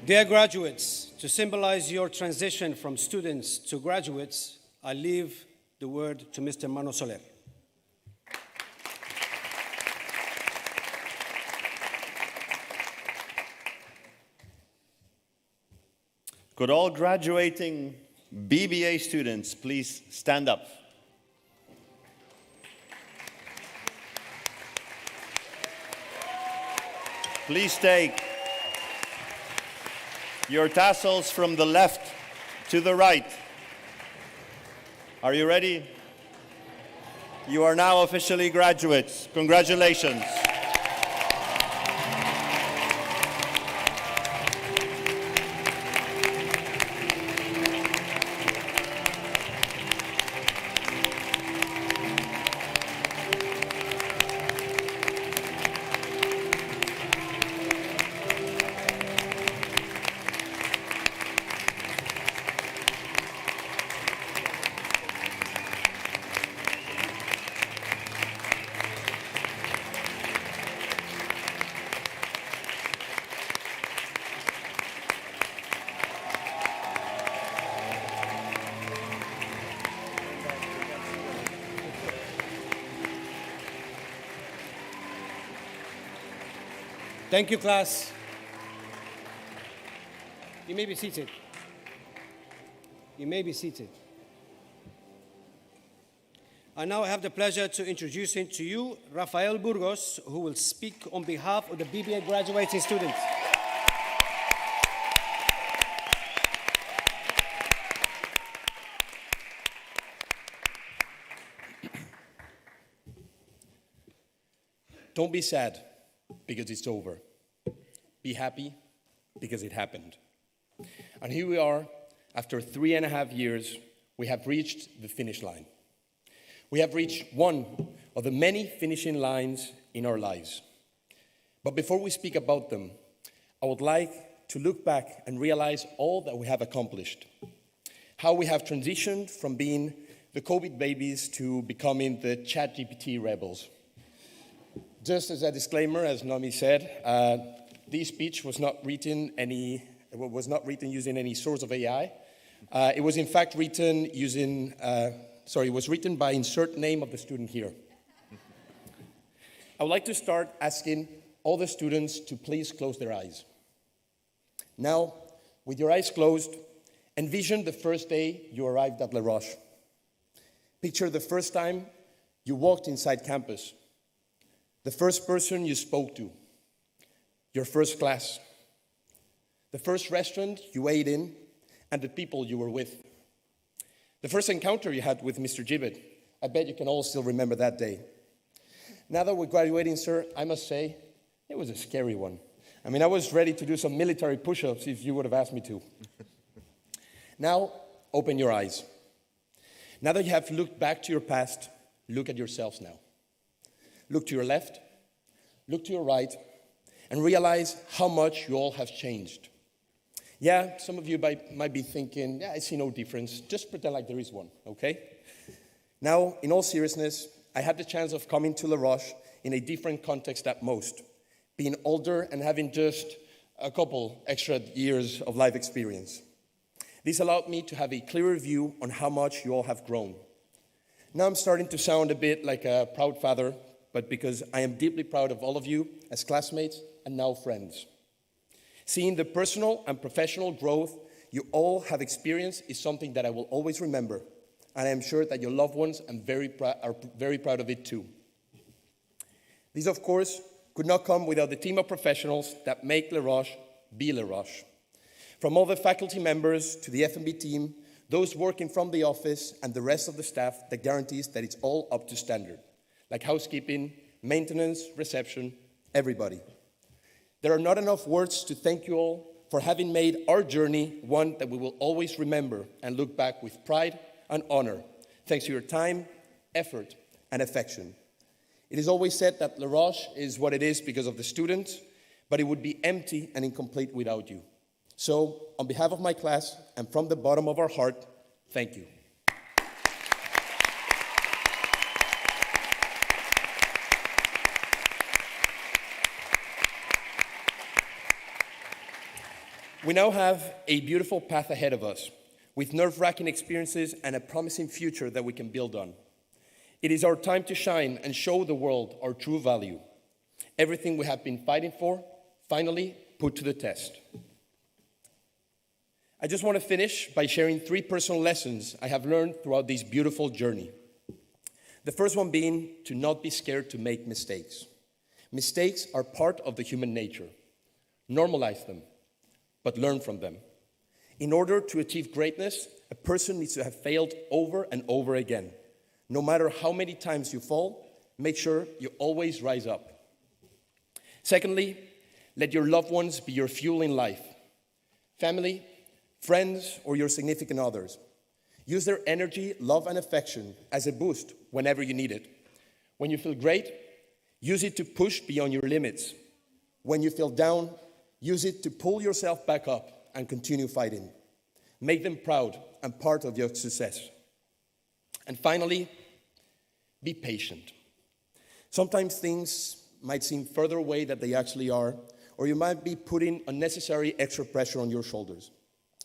Dear graduates, to symbolize your transition from students to graduates, I leave the word to Mr. Mano Soler. Could all graduating BBA students please stand up? Please take your tassels from the left to the right. Are you ready? You are now officially graduates. Congratulations. Thank you, class. You may be seated. You may be seated. I now have the pleasure to introducing to you Rafael Burgos, who will speak on behalf of the BBA graduating students. Don't be sad because it's over. Be happy because it happened. And here we are, after 3.5 years, we have reached the finish line. We have reached one of the many finishing lines in our lives. But before we speak about them, I would like to look back and realize all that we have accomplished. How we have transitioned from being the COVID babies to becoming the ChatGPT rebels. Just as a disclaimer, as Naomi said, this speech was not written using any source of AI. It was in fact written using, it was written by insert name of the student here. I would like to start asking all the students to please close their eyes. Now, with your eyes closed, envision the first day you arrived at Les Roches. Picture the first time you walked inside campus. The first person you spoke to, your first class, the first restaurant you ate in, and the people you were with. The first encounter you had with Mr. Gibbet. I bet you can all still remember that day. Now that we're graduating, sir, I must say, it was a scary one. I mean, I was ready to do some military push-ups if you would have asked me to. Now, open your eyes. Now that you have looked back to your past, look at yourselves now. Look to your left, look to your right, and realize how much you all have changed. Yeah, some of you might be thinking, yeah, I see no difference. Just pretend like there is one, okay? Now, in all seriousness, I had the chance of coming to Les Roches in a different context at most, being older and having just a couple extra years of life experience. This allowed me to have a clearer view on how much you all have grown. Now I'm starting to sound a bit like a proud father, but because I am deeply proud of all of you as classmates and now friends. Seeing the personal and professional growth you all have experienced is something that I will always remember, and I am sure that your loved ones are very proud of it too. These, of course, could not come without the team of professionals that make Les Roches be Les Roches. From all the faculty members to the F&B team, those working from the office, and the rest of the staff that guarantees that it's all up to standard. Like housekeeping, maintenance, reception, everybody. There are not enough words to thank you all for having made our journey one that we will always remember and look back with pride and honor, thanks to your time, effort, and affection. It is always said that Les Roches is what it is because of the students, but it would be empty and incomplete without you. So, on behalf of my class and from the bottom of our heart, thank you. We now have a beautiful path ahead of us, with nerve-wracking experiences and a promising future that we can build on. It is our time to shine and show the world our true value. Everything we have been fighting for, finally put to the test. I just want to finish by sharing 3 personal lessons I have learned throughout this beautiful journey. The first one being to not be scared to make mistakes. Mistakes are part of the human nature. Normalize them, but learn from them. In order to achieve greatness, a person needs to have failed over and over again. No matter how many times you fall, make sure you always rise up. Secondly, let your loved ones be your fuel in life. Family, friends, or your significant others. Use their energy, love, and affection as a boost whenever you need it. When you feel great, use it to push beyond your limits. When you feel down, use it to pull yourself back up and continue fighting. Make them proud and part of your success. And finally, be patient. Sometimes things might seem further away than they actually are, or you might be putting unnecessary extra pressure on your shoulders.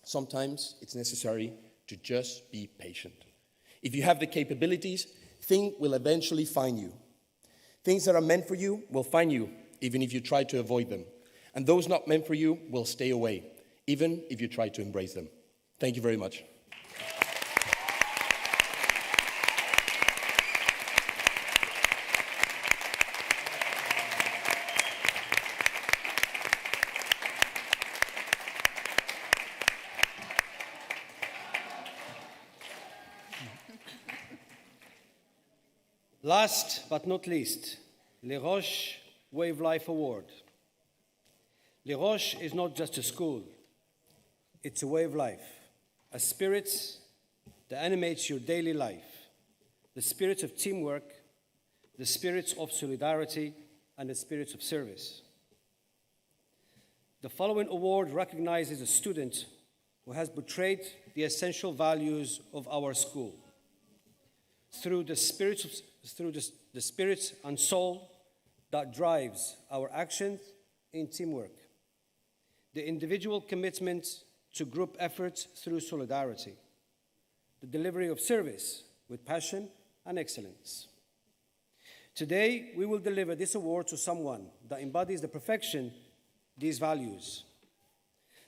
Sometimes it's necessary to just be patient. If you have the capabilities, things will eventually find you. Things that are meant for you will find you, even if you try to avoid them. And those not meant for you will stay away, even if you try to embrace them. Thank you very much. Last but not least, Les Roches Way of Life Award. Les Roches is not just a school, it's a way of life, a spirit that animates your daily life, the spirit of teamwork, the spirit of solidarity, and the spirit of service. The following award recognizes a student who has portrayed the essential values of our school through the spirit and soul that drives our actions in teamwork, the individual commitment to group efforts through solidarity, the delivery of service with passion and excellence. Today, we will deliver this award to someone that embodies the perfection these values.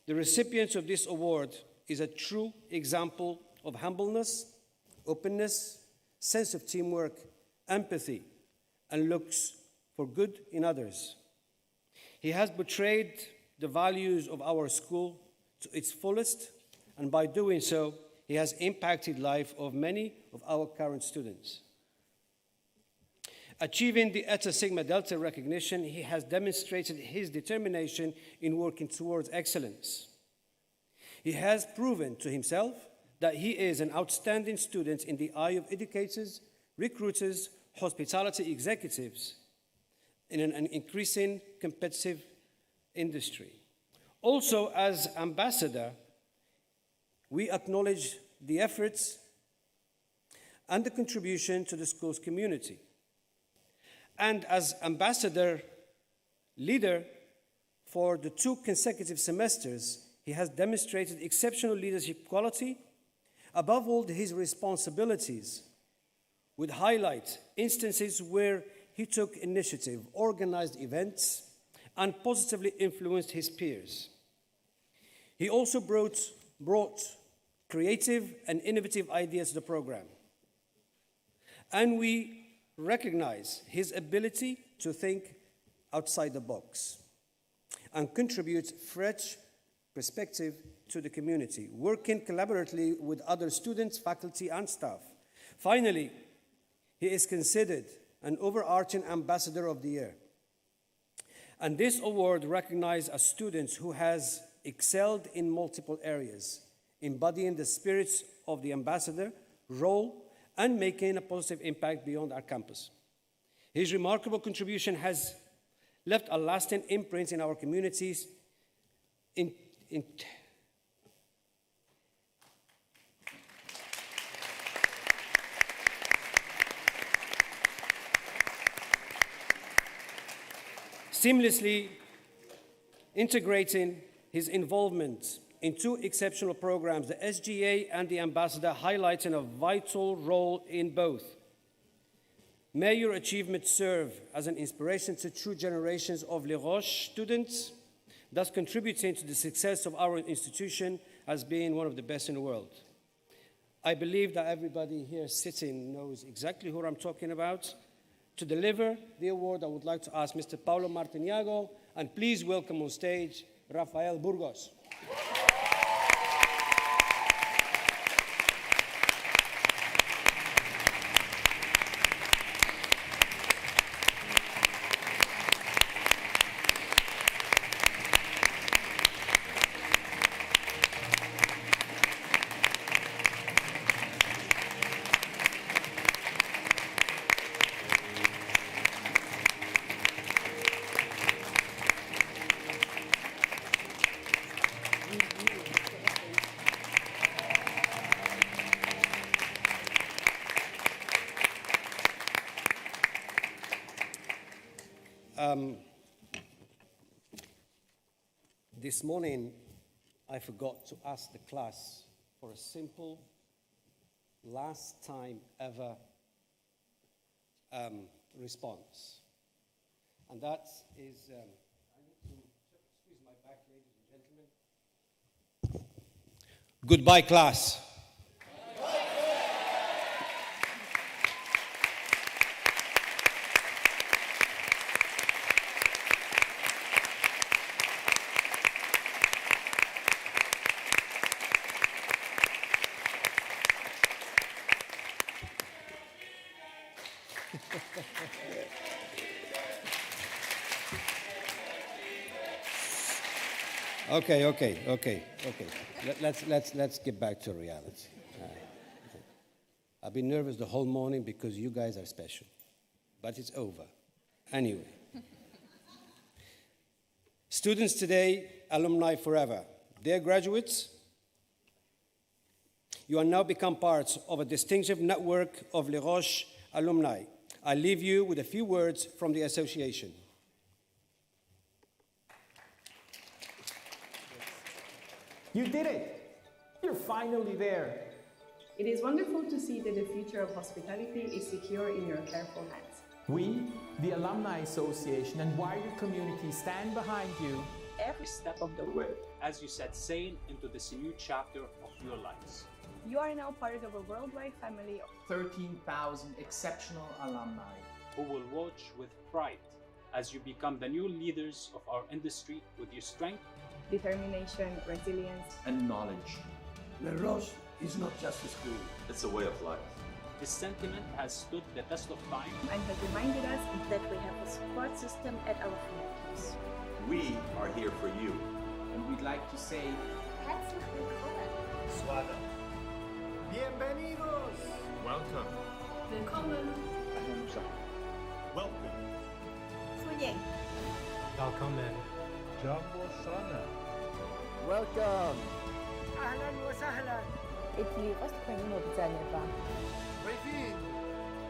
The recipient of this award is a true example of humbleness, openness, sense of teamwork, empathy, and looks for good in others. He has portrayed the values of our school to its fullest, and by doing so, he has impacted the life of many of our current students. Achieving the Eta Sigma Delta recognition, he has demonstrated his determination in working towards excellence. He has proven to himself that he is an outstanding student in the eye of educators, recruiters, hospitality executives in an increasing competitive industry. Also, as ambassador, we acknowledge the efforts and the contribution to the school's community. And as ambassador leader for the 2 consecutive semesters, he has demonstrated exceptional leadership quality. Above all, his responsibilities would highlight instances where he took initiative, organized events, and positively influenced his peers. He also brought creative and innovative ideas to the program. And we recognize his ability to think outside the box and contribute fresh perspective to the community, working collaboratively with other students, faculty, and staff. Finally, he is considered an overarching ambassador of the year. And this award recognizes a student who has excelled in multiple areas, embodying the spirits of the ambassador role and making a positive impact beyond our campus. His remarkable contribution has left a lasting imprint in our communities. Seamlessly integrating his involvement in 2 exceptional programs, the SGA and the Ambassador, highlighting a vital role in both. May your achievements serve as an inspiration to true generations of Les Roches students, thus contributing to the success of our institution as being one of the best in the world. I believe that everybody here sitting knows exactly who I'm talking about. To deliver the award, I would like to ask Mr. Paulo Martiniago, and please welcome on stage Rafael Burgos. This morning, I forgot to ask the class for a simple, last time ever response. And that is, I need to squeeze my back, ladies and gentlemen. Goodbye, class. Okay. Let's get back to reality. I've been nervous the whole morning because you guys are special, but it's over. Anyway. Students today, alumni forever. Dear graduates, you are now become parts of a distinctive network of Les Roches alumni. I leave you with a few words from the association. You did it! You're finally there. It is wonderful to see that the future of hospitality is secure in your careful hands. We, the Alumni Association and wider community, stand behind you Every step of the way. as you set sail into this new chapter of your lives. You are now part of a worldwide family of 13,000 exceptional alumni who will watch with pride as you become the new leaders of our industry with your strength, determination, resilience, and knowledge. Les Roches is not just a school. It's a way of life. This sentiment has stood the test of time and has reminded us that we have a support system at our fingertips. We are here for you. And we'd like to say, Herzlich willkommen. Suada. Bienvenidos. welcome. Willkommen. Welcome. Swing. Welcome. Jambo sana. Welcome. Ahlan wa sahlan. Jeśli rozpoczniemy widzenia Wait.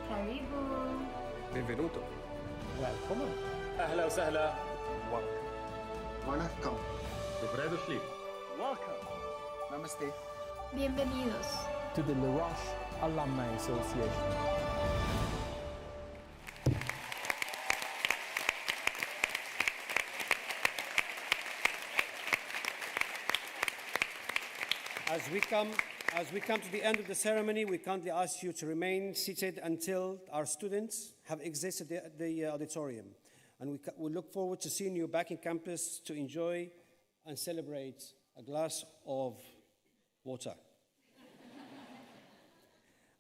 Karibu. Benvenuto. Welcome. Ahla wa sahla. Welcome. Добре дошли. Welcome. Namaste. Bienvenidos. To the Les Roches Alumni Association. As we come to the end of the ceremony, we kindly ask you to remain seated until our students have exited the auditorium. And we look forward to seeing you back in campus to enjoy and celebrate a glass of water.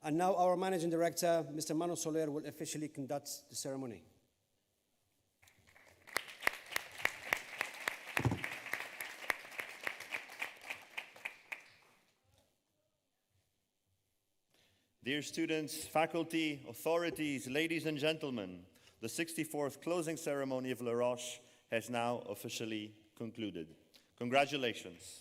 And now our Managing Director, Mr. Mano Soler, will officially conduct the ceremony. Dear students, faculty, authorities, ladies and gentlemen, the 64th closing ceremony of Les Roches has now officially concluded. Congratulations.